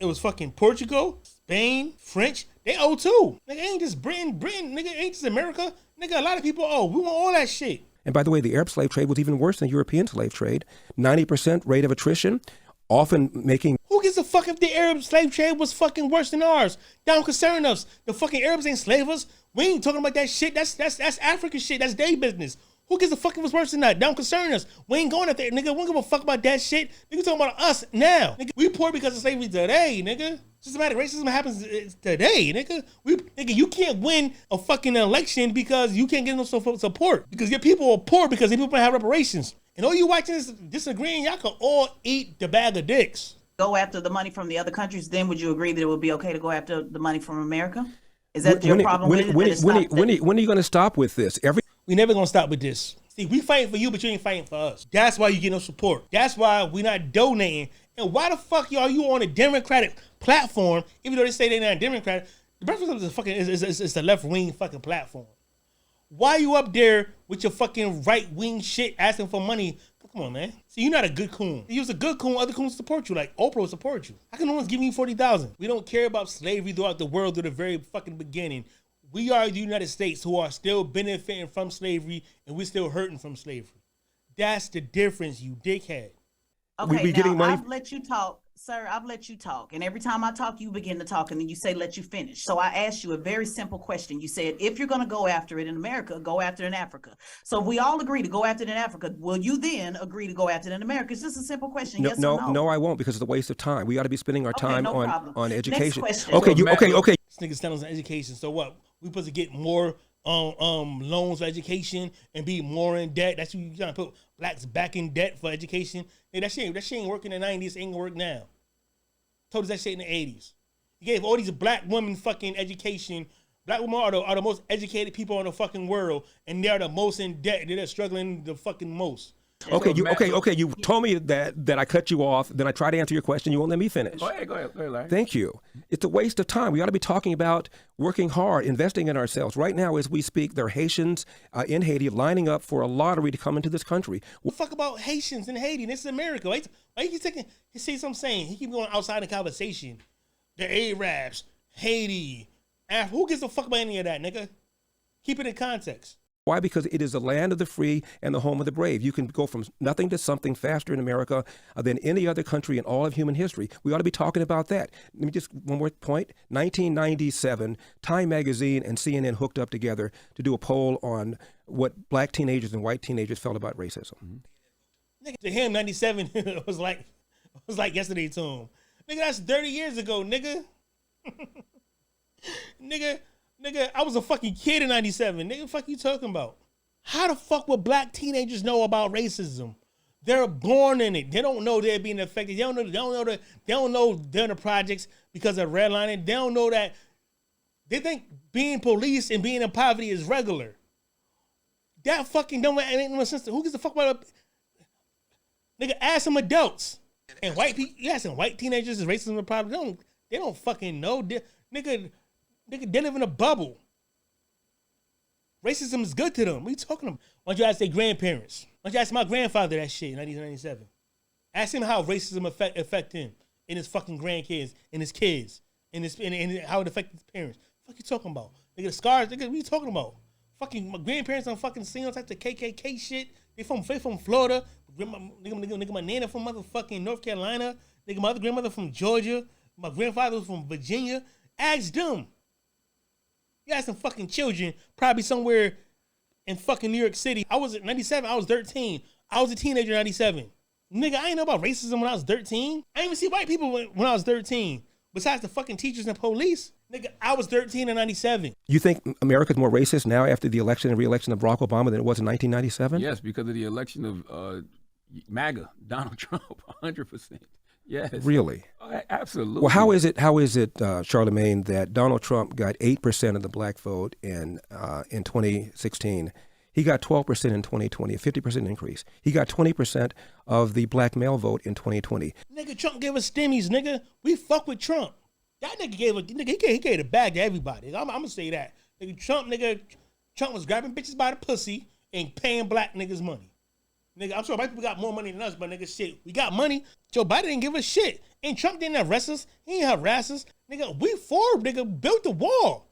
it was fucking Portugal, Spain, French. They owe too. Nigga, ain't just Britain, nigga, ain't just America. Nigga, a lot of people owe. We want all that shit. And by the way, the Arab slave trade was even worse than European slave trade. 90% rate of attrition, often making... Who gives a fuck if the Arab slave trade was fucking worse than ours? That don't concern us. The fucking Arabs ain't slavers. We ain't talking about that shit. That's African shit. That's their business. Who gives a fuck if it was worse than that? That don't concern us. We ain't going up there, nigga. We don't give a fuck about that shit. Nigga talking about us now. Nigga, we poor because of slavery today, nigga. Systematic racism happens today, nigga. Nigga, you can't win a fucking election because you can't get no support. Because your people are poor because your people have reparations. And all you watching is disagreeing, y'all can all eat the bag of dicks. Go after the money from the other countries, then would you agree that it would be okay to go after the money from America? Is that your problem with it? When are you going to stop with this? We never going to stop with this. See, we fighting for you, but you ain't fighting for us. That's why you get no support. That's why we not donating. And why the fuck are you on a Democratic platform, even though they say they're not Democratic? The Breakfast Club is a fucking it's a left-wing fucking platform. Why you up there with your fucking right-wing shit asking for money? Come on, man. See, you're not a good coon. You was a good coon, other coons support you. Like Oprah will support you. How can no one's giving you $40,000? We don't care about slavery throughout the world to the very fucking beginning. We are the United States who are still benefiting from slavery and we're still hurting from slavery. That's the difference, you dickhead. Okay, now I've let you talk. Sir, I've let you talk. And every time I talk, you begin to talk and then you say, let you finish. So I asked you a very simple question. You said, if you're going to go after it in America, go after it in Africa. So if we all agree to go after it in Africa, will you then agree to go after it in America? It's just a simple question. Yes or no? No, I won't, because it's a waste of time. We ought to be spending our time on education. Next question. Okay. This nigga's telling us on education. So what? We supposed to get more loans for education and be more in debt. That's what you trying to put blacks back in debt for education. Hey, that shit ain't working in the 90s. It ain't gonna work now. Told us that shit in the 80s. You gave all these black women fucking education. Black women are the most educated people in the fucking world, and they're the most in debt. They're struggling the fucking most. Okay. You told me that I cut you off. Then I tried to answer your question. You won't let me finish. Go ahead, Larry. Thank you. It's a waste of time. We ought to be talking about working hard, investing in ourselves. Right now, as we speak, there are Haitians in Haiti lining up for a lottery to come into this country. What the fuck about Haitians in Haiti? This is America. Why you keep taking? You see what I'm saying? He keep going outside the conversation. The Arabs, Haiti, Africa. Who gives a fuck about any of that, nigga? Keep it in context. Why? Because it is the land of the free and the home of the brave. You can go from nothing to something faster in America than any other country in all of human history. We ought to be talking about that. Let me just, one more point. 1997, Time Magazine and CNN hooked up together to do a poll on what black teenagers and white teenagers felt about racism. Nigga, to him, 97 was like yesterday to him. Nigga, that's 30 years ago, nigga. Nigga, I was a fucking kid in 97. Nigga, fuck you talking about? How the fuck would black teenagers know about racism? They're born in it. They don't know they're being affected. They don't know they're in the projects because of redlining. They don't know that. They think being police and being in poverty is regular. That fucking don't make no sense. Who gives a fuck about it? Nigga, ask some adults. And white people, you ask some white teenagers is racism a problem. They don't fucking know. Nigga, they live in a bubble. Racism is good to them. What are you talking about? Why don't you ask their grandparents? Why don't you ask my grandfather that shit in 1997? Ask him how racism affect him and his fucking grandkids and his kids and how it affected his parents. What the fuck you talking about? Nigga, the scars, nigga, what you talking about? Fucking my grandparents on fucking seeing all types of KKK shit. They from Florida. Nigga, my nana from motherfucking North Carolina. Nigga, my other grandmother from Georgia. My grandfather was from Virginia. Ask them. You ask some fucking children, probably somewhere in fucking New York City. I was at 97, I was 13. I was a teenager in 97. Nigga, I ain't know about racism when I was 13. I didn't even see white people when I was 13. Besides the fucking teachers and police. Nigga, I was 13 in 97. You think America's more racist now after the election and re-election of Barack Obama than it was in 1997? Yes, because of the election of MAGA, Donald Trump, 100%. Yes. Really? Absolutely. Well, how is it, Charlamagne, that Donald Trump got 8% of the black vote in 2016? He got 12% in 2020, a 50% increase. He got 20% of the black male vote in 2020. Nigga, Trump gave us stimmies, nigga. We fuck with Trump. That nigga he gave the bag to everybody. I'm gonna say that. Trump was grabbing bitches by the pussy and paying black niggas money. Nigga, I'm sure white people got more money than us, but nigga, shit, we got money. Joe Biden didn't give us shit. And Trump didn't arrest us. He didn't harass us. Nigga, built the wall.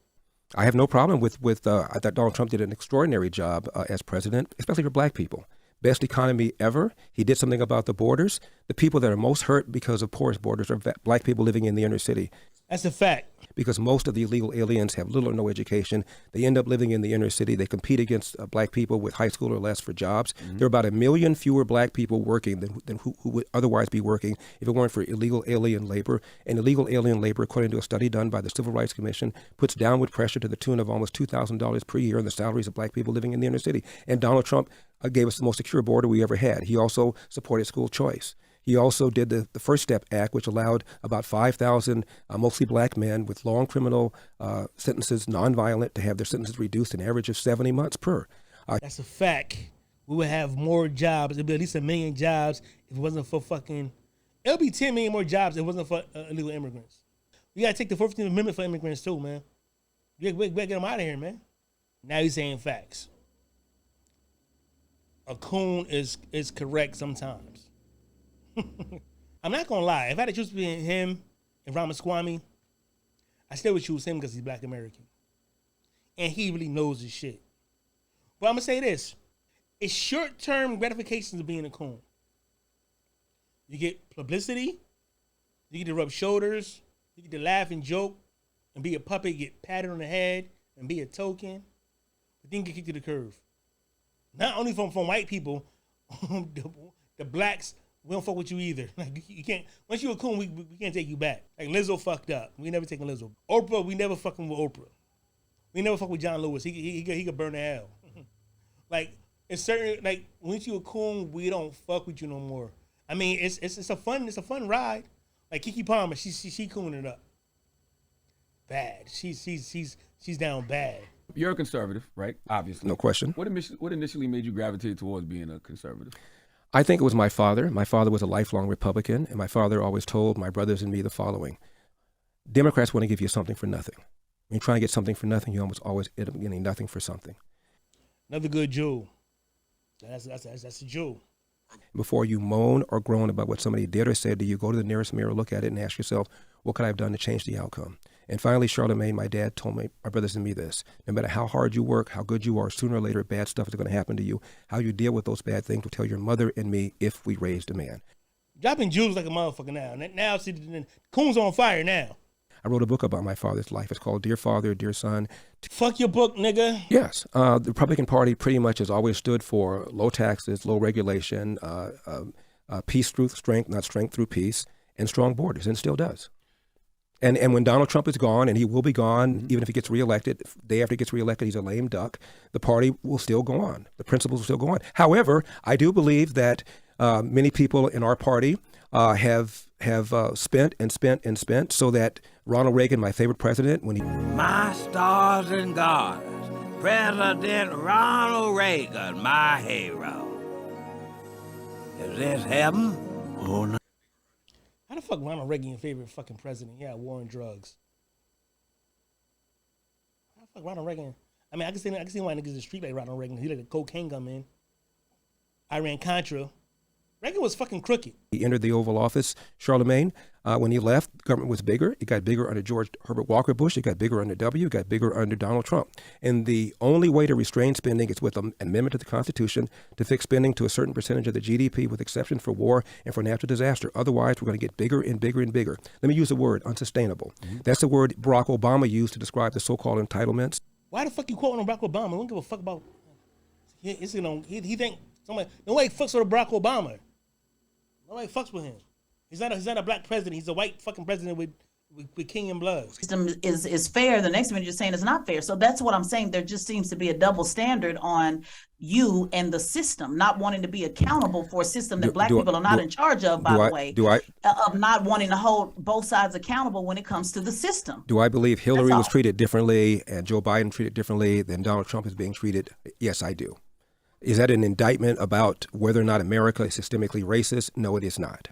I have no problem with I thought Donald Trump did an extraordinary job as president, especially for black people. Best economy ever. He did something about the borders. The people that are most hurt because of porous borders are black people living in the inner city. That's a fact. Because most of the illegal aliens have little or no education. They end up living in the inner city. They compete against black people with high school or less for jobs. Mm-hmm. There are about 1 million fewer black people working than who would otherwise be working if it weren't for illegal alien labor. And illegal alien labor, according to a study done by the Civil Rights Commission, puts downward pressure to the tune of almost $2,000 per year on the salaries of black people living in the inner city. And Donald Trump gave us the most secure border we ever had. He also supported school choice. He also did the First Step Act, which allowed about 5,000 mostly black men with long criminal sentences, nonviolent, to have their sentences reduced an average of 70 months per. That's a fact. We would have more jobs. It'd be at least 1 million jobs if it wasn't for it'll be 10 million more jobs if it wasn't for illegal immigrants. We got to take the 14th Amendment for immigrants too, man. We got to get them out of here, man. Now you're saying facts. A coon is correct sometimes. I'm not gonna lie. If I had to choose between him and Ramaswamy, I still would choose him because he's Black American, and he really knows his shit. But I'm gonna say this: it's short-term gratification of being a coon. You get publicity, you get to rub shoulders, you get to laugh and joke, and be a puppet, get patted on the head, and be a token, but then get kicked to the curb. Not only from white people, the blacks. We don't fuck with you either. Like you can't. Once you a coon, we can't take you back. Like Lizzo fucked up. We never taking Lizzo. Oprah, we never fucking with Oprah. We never fuck with John Lewis. He could burn to hell. Like it's certain. Like once you a coon, we don't fuck with you no more. I mean, it's a fun ride. Like Keke Palmer, she cooning it up. Bad. She's down bad. You're a conservative, right? Obviously. No question. What initially made you gravitate towards being a conservative? I think it was my father. My father was a lifelong Republican, and my father always told my brothers and me the following. Democrats want to give you something for nothing. When you're trying to get something for nothing, you almost always end up getting nothing for something. Another good Jew. That's a Jew. Before you moan or groan about what somebody did or said to you, go to the nearest mirror, look at it, and ask yourself, what could I have done to change the outcome? And finally, Charlamagne, my dad told my brothers and me this. No matter how hard you work, how good you are, sooner or later, bad stuff is going to happen to you. How you deal with those bad things will tell your mother and me if we raised a man. Dropping Jews like a motherfucker now. Now, see, Koons on fire now. I wrote a book about my father's life. It's called Dear Father, Dear Son. Fuck your book, nigga. Yes. The Republican Party pretty much has always stood for low taxes, low regulation, peace through strength, not strength through peace, and strong borders, and still does. And when Donald Trump is gone, and he will be gone, even if he gets reelected, day after he gets reelected, he's a lame duck, the party will still go on. The principles will still go on. However, I do believe that many people in our party have spent and spent and spent so that Ronald Reagan, my favorite president, when he... My stars and garters, President Ronald Reagan, my hero. Is this heaven or not? How the fuck Ronald Reagan your favorite fucking president? Yeah, war on drugs. How the fuck Ronald Reagan? I mean, I can see why niggas in the street like Ronald Reagan. He like a cocaine gun, man. Iran-Contra. Reagan was fucking crooked. He entered the Oval Office, Charlamagne. When he left, the government was bigger. It got bigger under George Herbert Walker Bush. It got bigger under W. It got bigger under Donald Trump. And the only way to restrain spending is with an amendment to the Constitution to fix spending to a certain percentage of the GDP, with exception for war and for natural disaster. Otherwise, we're going to get bigger and bigger and bigger. Let me use the word unsustainable. That's the word Barack Obama used to describe the so-called entitlements. Why the fuck you quoting Barack Obama? I don't give a fuck about. He think somebody. Nobody fucks with Barack Obama. Nobody fucks with him. He's not a black president. He's a white fucking president with king and blood. System is fair. The next minute you're saying it's not fair. So that's what I'm saying. There just seems to be a double standard on you and the system, not wanting to be accountable for a system that black people are not in charge of, by the way, of not wanting to hold both sides accountable when it comes to the system. Do I believe Hillary was treated differently and Joe Biden treated differently than Donald Trump is being treated? Yes, I do. Is that an indictment about whether or not America is systemically racist? No, it is not.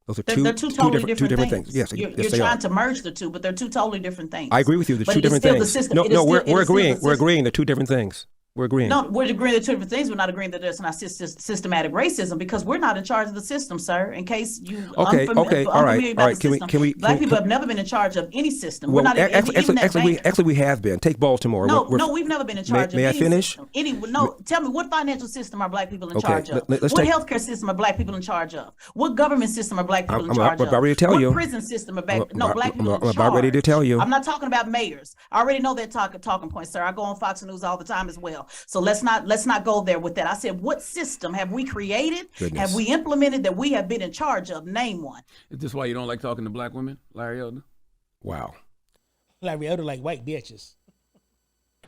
Those are they're two totally different things. Yes, you're yes, trying to merge the two, but they're two totally different things. I agree with you. They're two different things. No, we're agreeing. We're agreeing. They're two different things. We're agreeing. No, we're agreeing to two different things. We're not agreeing that there's not systematic racism, because we're not in charge of the system, sir. In case you all right. Can we? Black people have never been in charge of any system. Well, we're not actually, we have been. Take Baltimore. No, we've never been in charge of any May I finish? system. Tell me, what financial system are black people in charge of? What healthcare system are black people in charge of? What government system are black people in charge of? I'm about ready to tell you. What prison system are black people in charge? I'm about ready to tell you. I'm not talking about mayors. I already know that talking point, sir. I go on Fox News all the time as well. So let's not go there with that. I said, what system have we created? Have we implemented that we have been in charge of? Name one. Is this why you don't like talking to black women, Larry Elder? Wow. Larry Elder like white bitches.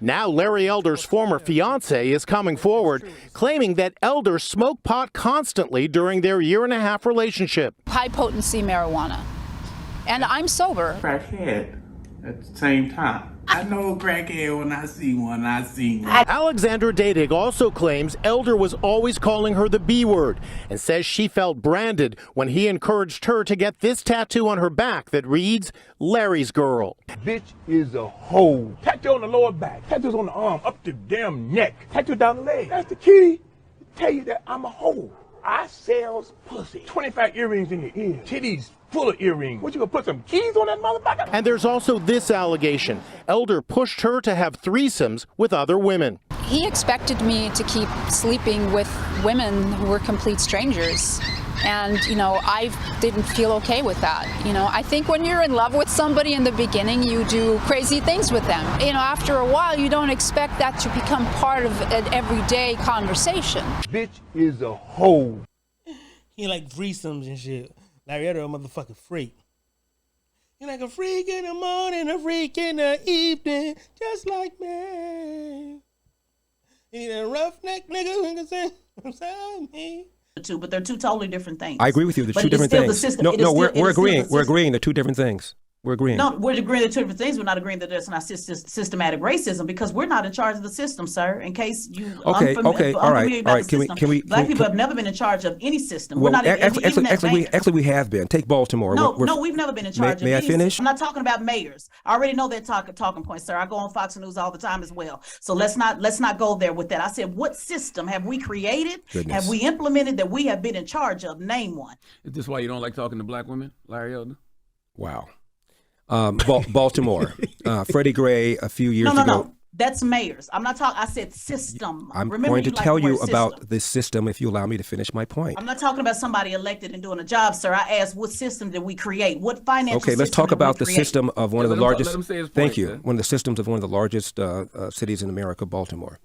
Now Larry Elder's former fiance is coming forward, claiming that Elder smoked pot constantly during their 1.5-year relationship. High potency marijuana. And I'm sober. Crackhead at the same time. I know a crackhead when I see one. Alexandra Dadig also claims Elder was always calling her the B word and says she felt branded when he encouraged her to get this tattoo on her back that reads, Larry's Girl. Bitch is a hoe. Tattoo on the lower back, tattoos on the arm, up the damn neck, tattoo down the leg. That's the key to tell you that I'm a hoe. I sells pussy. 25 earrings in your ear. Titties full of earrings. What, you gonna put some keys on that motherfucker? And there's also this allegation. Elder pushed her to have threesomes with other women. He expected me to keep sleeping with women who were complete strangers. And, I didn't feel okay with that. I think when you're in love with somebody in the beginning, you do crazy things with them. After a while, you don't expect that to become part of an everyday conversation. Bitch is a hoe. He like threesomes and shit. Larry Elder a motherfucking freak. He like a freak in the morning, a freak in the evening, just like me. He a roughneck nigga who can sing beside me. But they're two totally different things. I agree with you. They're two different things. We're agreeing. We're agreeing. They're two different things. We're agreeing. No, we're agreeing to two different things. We're not agreeing that there's not systematic racism, because we're not in charge of the system, sir. In case you all right. Can we? Black people have never been in charge of any system. Well, we're not actually, we have been. Take Baltimore. No, we've never been in charge of any. May I finish? I'm not talking about mayors. I already know that talking point, sir. I go on Fox News all the time as well. So let's not go there with that. I said, what system have we created? Have we implemented that we have been in charge of? Name one. Is this why you don't like talking to black women, Larry Elder? Wow. Baltimore. Freddie Gray a few years ago. No. That's mayors. I'm not talking. I said system. I'm going to tell you about this system if you allow me to finish my point. I'm not talking about somebody elected and doing a job, sir. I asked, what system did we create? What financial system? Okay, let's talk about the system of one of the largest. Let him say his point, thank you. One of the systems of one of the largest cities in America, Baltimore.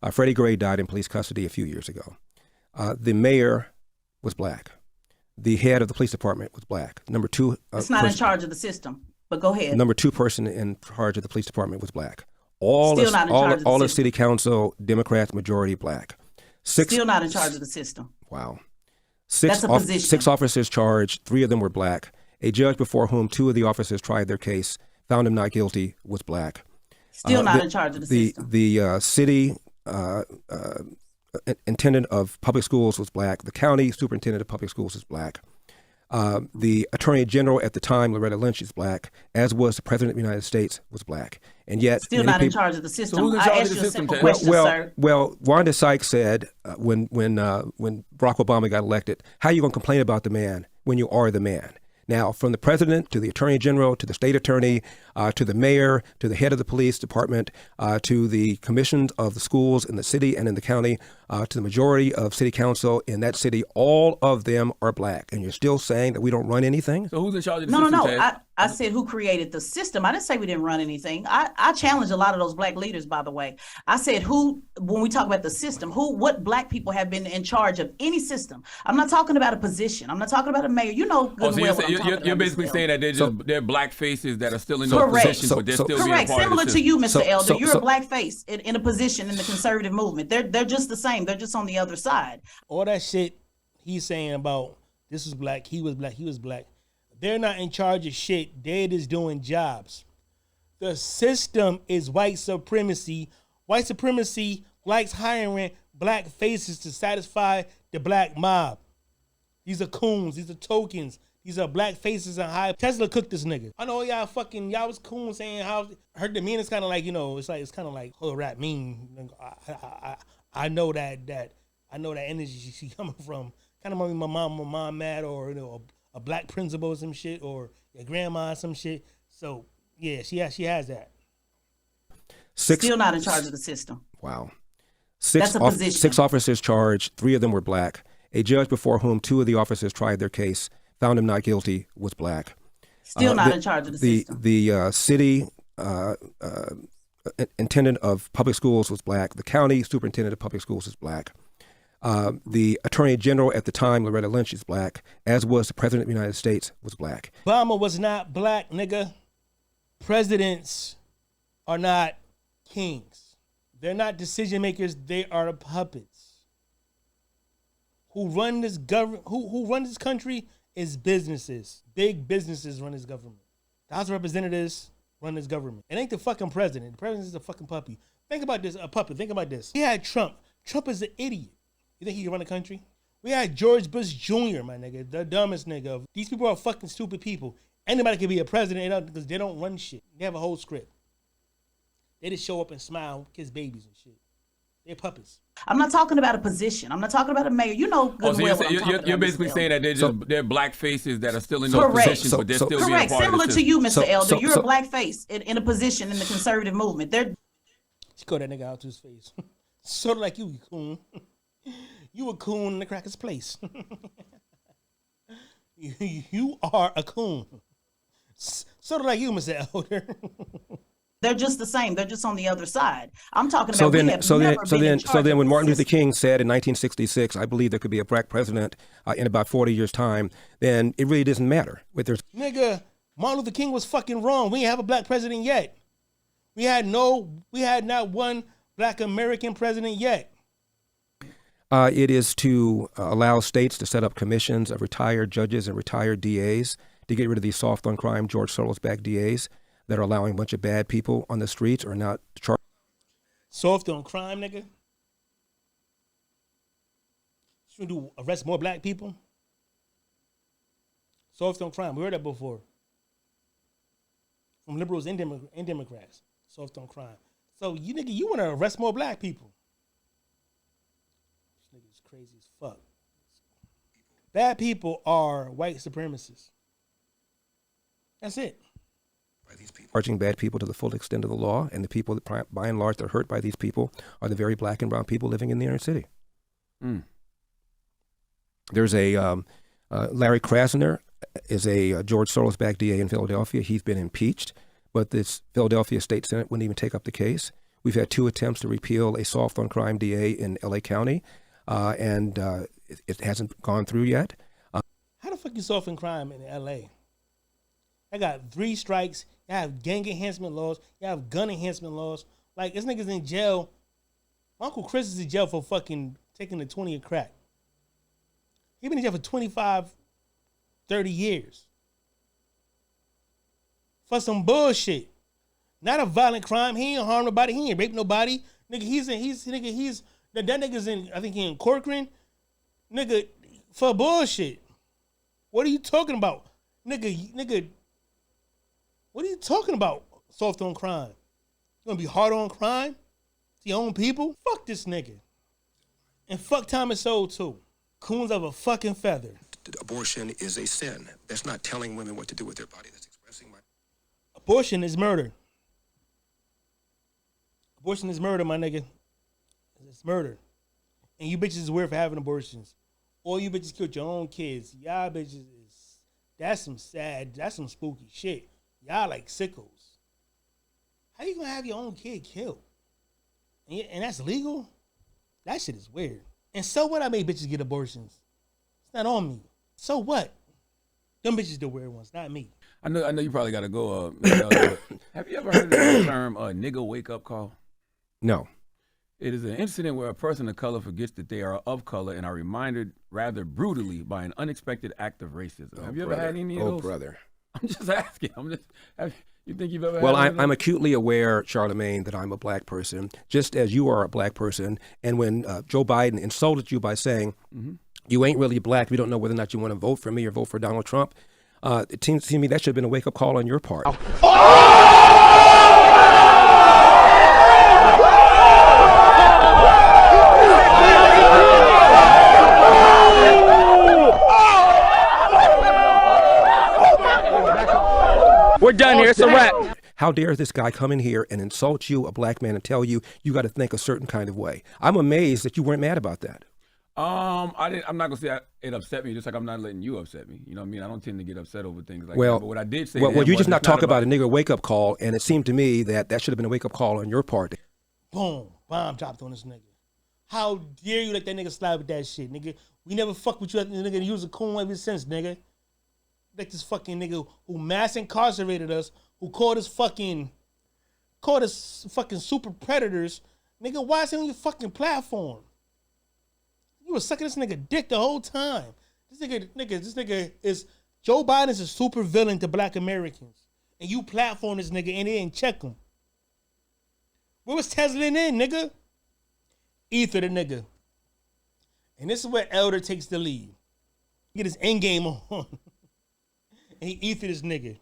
Freddie Gray died in police custody a few years ago. The mayor was black. The head of the police department was black. Number two. It's not in charge of the system. But go ahead. Number 2 person in charge of the police department was black. All Still not in charge of the all of system. city council, Democrats, majority black. Still not in charge of the system. Wow. That's a position. 6 officers charged, 3 of them were black. A judge before whom 2 of the officers tried their case found him not guilty was black. Still not in charge of the system. The city intendant of public schools was black. The county superintendent of public schools was black. The attorney general at the time, Loretta Lynch, is black, as was the president of the United States, was black. And yet, still not in charge of the system. So I asked you a simple question, sir. Well, Wanda Sykes said when Barack Obama got elected, how are you going to complain about the man when you are the man? Now, from the president to the attorney general to the state attorney to the mayor to the head of the police department to the commissions of the schools in the city and in the county to the majority of city council in that city, all of them are black. And you're still saying that we don't run anything? So who's in charge of the system? No. I said who created the system. I didn't say we didn't run anything. I challenged a lot of those black leaders, by the way. I said when we talk about the system, what black people have been in charge of any system. I'm not talking about a position. I'm not talking about a mayor. You know good well what I'm talking about. You're basically saying that they're black faces that are still in those positions, but they're still being part Similar of the to you, Mr. Elder. You're a black face in a position in the conservative movement. They're just the same. They're just on the other side. All that shit he's saying about this was black, he was black, he was black. They're not in charge of shit. They're just doing jobs. The system is white supremacy. White supremacy likes hiring black faces to satisfy the black mob. These are coons. These are tokens. These are black faces and high. Tesla cooked this nigga. I know y'all was coon saying how her demeanor is kind of like, it's kind of like hood rap mean. I know that energy she coming from. Kind of my mom mad or a black principal or some shit or your grandma or some shit. So yeah, she has that. Still not in charge of the system. Wow. That's a position. 6 officers charged, 3 of them were black. A judge before whom 2 of the officers tried their case found him not guilty was black. Still not in charge of the system. The city intendant of public schools was black. The county superintendent of public schools was black. The attorney general at the time, Loretta Lynch, is black, as was the president of the United States, was black. Obama was not black, nigga. Presidents are not kings. They're not decision makers. They are puppets. Who run this who run this country is businesses. Big businesses run this government. The House of Representatives run this government. It ain't the fucking president. The president is a fucking puppy. Think about this, a puppet. Think about this. We had Trump. Trump is an idiot. You think he can run the country? We had George Bush Jr., my nigga, the dumbest nigga. These people are fucking stupid people. Anybody can be a president because they don't run shit. They have a whole script. They just show up and smile, kiss babies and shit. They're puppets. I'm not talking about a position. I'm not talking about a mayor. You know good you're basically saying that they're black faces that are still in those positions, but they're still being a part of the system. Similar to you, Mr. Elder. You're a black face in a position in the conservative movement. She called that nigga out to his face. Sort of like you coon. You a coon in the cracker's place. You are a coon. Sort of like you, Mr. Elder. They're just the same. They're just on the other side. I'm talking about. So then, when Martin Luther King said in 1966, "I believe there could be a black president in about 40 years' time," then it really doesn't matter. Nigga, Martin Luther King was fucking wrong. We ain't have a black president yet. We had not one black American president yet. It is to allow states to set up commissions of retired judges and retired DAs to get rid of these soft on crime George Soros-backed DAs that are allowing a bunch of bad people on the streets or not charged. Soft on crime, nigga? Should we do arrest more black people? Soft on crime. We heard that before. From liberals and Democrats. Soft on crime. So you want to arrest more black people? This nigga's crazy as fuck. Bad people are white supremacists. That's it. Charging bad people to the full extent of the law, and the people that, by and large, that are hurt by these people are the very black and brown people living in the inner city. There's a Larry Krasner is a George Soros-backed DA in Philadelphia. He's been impeached, but this Philadelphia State Senate wouldn't even take up the case. We've had 2 attempts to repeal a soft on crime DA in LA County, and it hasn't gone through yet. How the fuck you soft on crime in LA? I got 3 strikes. You have gang enhancement laws. You have gun enhancement laws. Like, this nigga's in jail. My Uncle Chris is in jail for fucking taking the 20 of crack. He been in jail for 25, 30 years. For some bullshit. Not a violent crime. He ain't harm nobody. He ain't rape nobody. Nigga, that nigga's in, I think he in Corcoran. Nigga, for bullshit. What are you talking about? Nigga, what are you talking about? Soft on crime. You gonna be hard on crime? To your own people? Fuck this nigga. And fuck Thomas Sowell too. Koons of a fucking feather. Abortion is a sin. That's not telling women what to do with their body. That's expressing my... Abortion is murder. Abortion is murder, my nigga. It's murder. And you bitches is weird for having abortions. Or you bitches killed your own kids. Y'all bitches is, that's some sad, that's some spooky shit. Y'all like sickos. How you gonna have your own kid killed? And that's legal? That shit is weird. And so what I made bitches get abortions? It's not on me. So what? Them bitches the weird ones, not me. I know you probably gotta go. Have you ever heard of the term nigga wake up call? No. It is an incident where a person of color forgets that they are of color and are reminded rather brutally by an unexpected act of racism. Have you ever had any of those? Oh, brother. I'm just asking. You think you've ever Well, had I'm acutely aware, Charlamagne, that I'm a black person, just as you are a black person. And when Joe Biden insulted you by saying, you ain't really black, we don't know whether or not you want to vote for me or vote for Donald Trump, it seems to me that should have been a wake-up call on your part. We're done here. It's a wrap. How dare this guy come in here and insult you, a black man, and tell you you got to think a certain kind of way? I'm amazed that you weren't mad about that. I'm not gonna say it upset me, just like I'm not letting you upset me. You know what I mean? I don't tend to get upset over things like that. But what I did say, well, you just not talk about a nigga wake up call, and it seemed to me that should have been a wake up call on your part. Boom, bomb dropped on this nigga. How dare you let that nigga slide with that shit, nigga? We never fuck with you, nigga. Use a coon ever since, nigga. Like this fucking nigga who mass incarcerated us, who called us fucking super predators, nigga. Why is he on your fucking platform? You were sucking this nigga dick the whole time. This nigga is Joe Biden is a super villain to black Americans, and you platform this nigga and they didn't check him. Where was Tesla in, nigga? Ether the nigga, and this is where Elder takes the lead. Get his end game on, and he ether this nigga.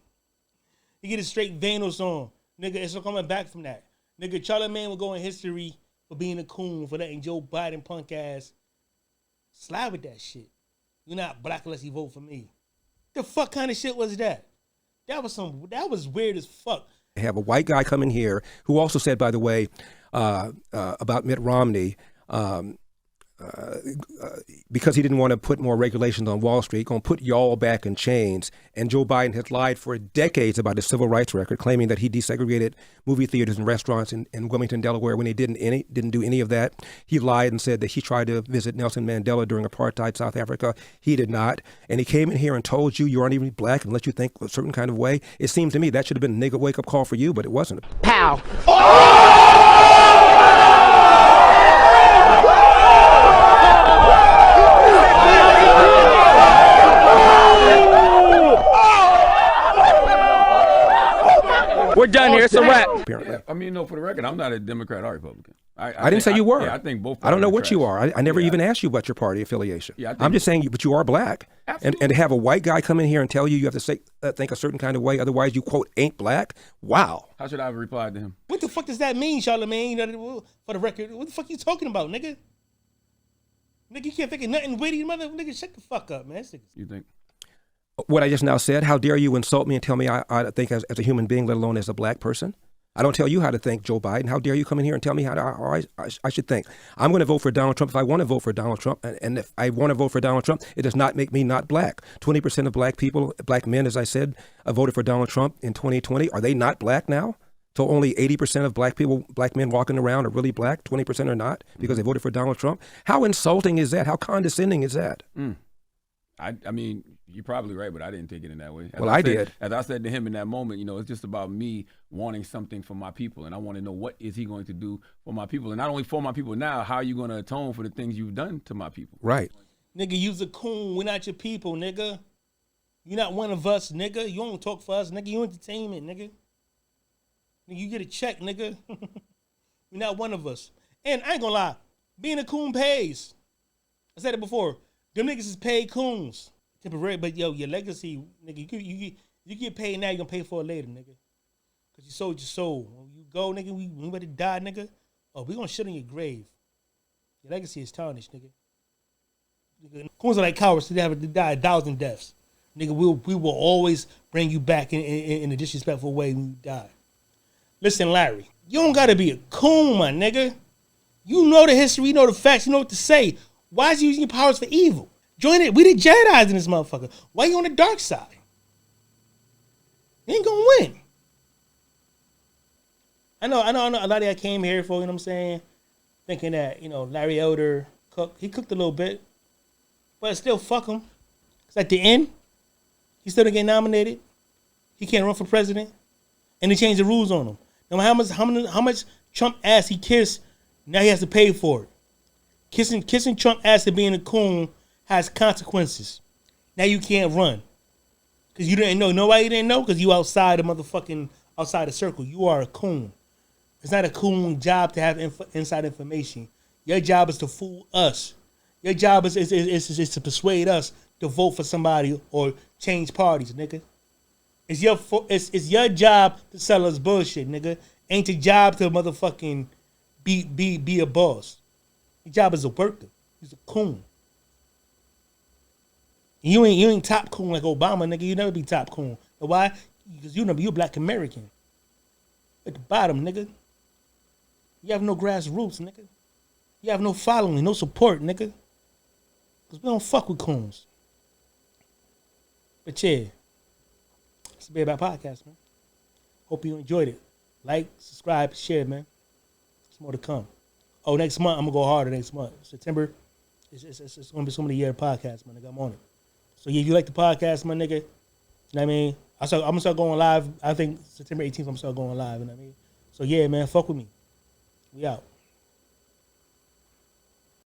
He get his straight Vanos on, nigga. It's not coming back from that, nigga. Charlamagne will go in history for being a coon, for letting Joe Biden punk ass slide with that shit. You're not black unless you vote for me. The fuck kind of shit was that? That was weird as fuck. Have a white guy come in here who also said, by the way, about Mitt Romney, because he didn't want to put more regulations on Wall Street, going to put y'all back in chains. And Joe Biden has lied for decades about his civil rights record, claiming that he desegregated movie theaters and restaurants in Wilmington, Delaware, when he didn't do any of that. He lied and said that he tried to visit Nelson Mandela during apartheid South Africa. He did not. And he came in here and told you aren't even black and let you think a certain kind of way. It seemed to me that should have been a nigga wake-up call for you, but it wasn't. Pow. We're done here. It's a wrap. Yeah, I mean, no, for the record, I'm not a Democrat or Republican. I didn't say you were. Yeah, I think both. I don't know what you are. I never even asked you about your party affiliation. Yeah, I'm just saying, but you are black. And to have a white guy come in here and tell you have to say think a certain kind of way, otherwise you, quote, ain't black. Wow. How should I have replied to him? What the fuck does that mean, Charlamagne? For the record, what the fuck you talking about, nigga? Nigga, you can't think of nothing witty, mother. Nigga, shut the fuck up, man. You think? What I just now said, how dare you insult me and tell me I think as a human being, let alone as a black person? I don't tell you how to think, Joe Biden. How dare you come in here and tell me how I should think? I'm going to vote for Donald Trump if I want to vote for Donald Trump. And if I want to vote for Donald Trump, it does not make me not black. 20% of black people, black men, as I said, voted for Donald Trump in 2020. Are they not black now? So only 80% of black men walking around are really black, 20% are not because they voted for Donald Trump? How insulting is that? How condescending is that? I mean, you're probably right, but I didn't take it in that way. Well, I did. As I said to him in that moment, it's just about me wanting something for my people, and I want to know what is he going to do for my people, and not only for my people now. How are you going to atone for the things you've done to my people? Right. Nigga, you's a coon. We're not your people, nigga. You're not one of us, nigga. You don't talk for us, nigga. You entertainment, nigga. Nigga, you get a check, nigga. You're not one of us. And I ain't gonna lie, being a coon pays. I said it before. Them niggas is paid coons. Temporary, but yo, your legacy, nigga, you get paid now, you gonna pay for it later, nigga. Cause you sold your soul. When you go, nigga, we about to die, nigga. Oh, we gonna shit on your grave. Your legacy is tarnished, nigga. Coons are like cowards. They have to die 1,000 deaths. Nigga, we will always bring you back in a disrespectful way when you die. Listen, Larry, you don't gotta be a coon, my nigga. You know the history, you know the facts, you know what to say. Why is you using your powers for evil? Join it. We the Jedi's in this motherfucker. Why you on the dark side? You ain't gonna win. I know. A lot of y'all came here for, you know what I'm saying, thinking that, Larry Elder cooked. He cooked a little bit, but still, fuck him. Cause at the end, he still didn't get nominated. He can't run for president, and they changed the rules on him. No matter how much Trump ass he kissed, now he has to pay for it. Kissing Trump ass to being a coon has consequences. Now you can't run. Because you didn't know. Nobody didn't know because you outside the circle. You are a coon. It's not a coon job to have inside information. Your job is to fool us. Your job is to persuade us to vote for somebody or change parties, nigga. It's your job to sell us bullshit, nigga. Ain't your job to motherfucking be a boss. Your job is a worker. He's a coon. You ain't top coon like Obama, nigga. You never be top coon. But why? Because you're Black American. At the bottom, nigga. You have no grassroots, nigga. You have no following, no support, nigga. Because we don't fuck with coons. But yeah. It's a Bad Bad Podcast, man. Hope you enjoyed it. Like, subscribe, share, man. There's more to come. Oh, next month, I'm going to go harder next month. September, it's going to be so many year podcast, man, nigga. I'm on it. So, yeah, if you like the podcast, my nigga, you know what I mean? I'm going to start going live. I think September 18th, I'm going to start going live, you know what I mean? So, yeah, man, fuck with me. We out.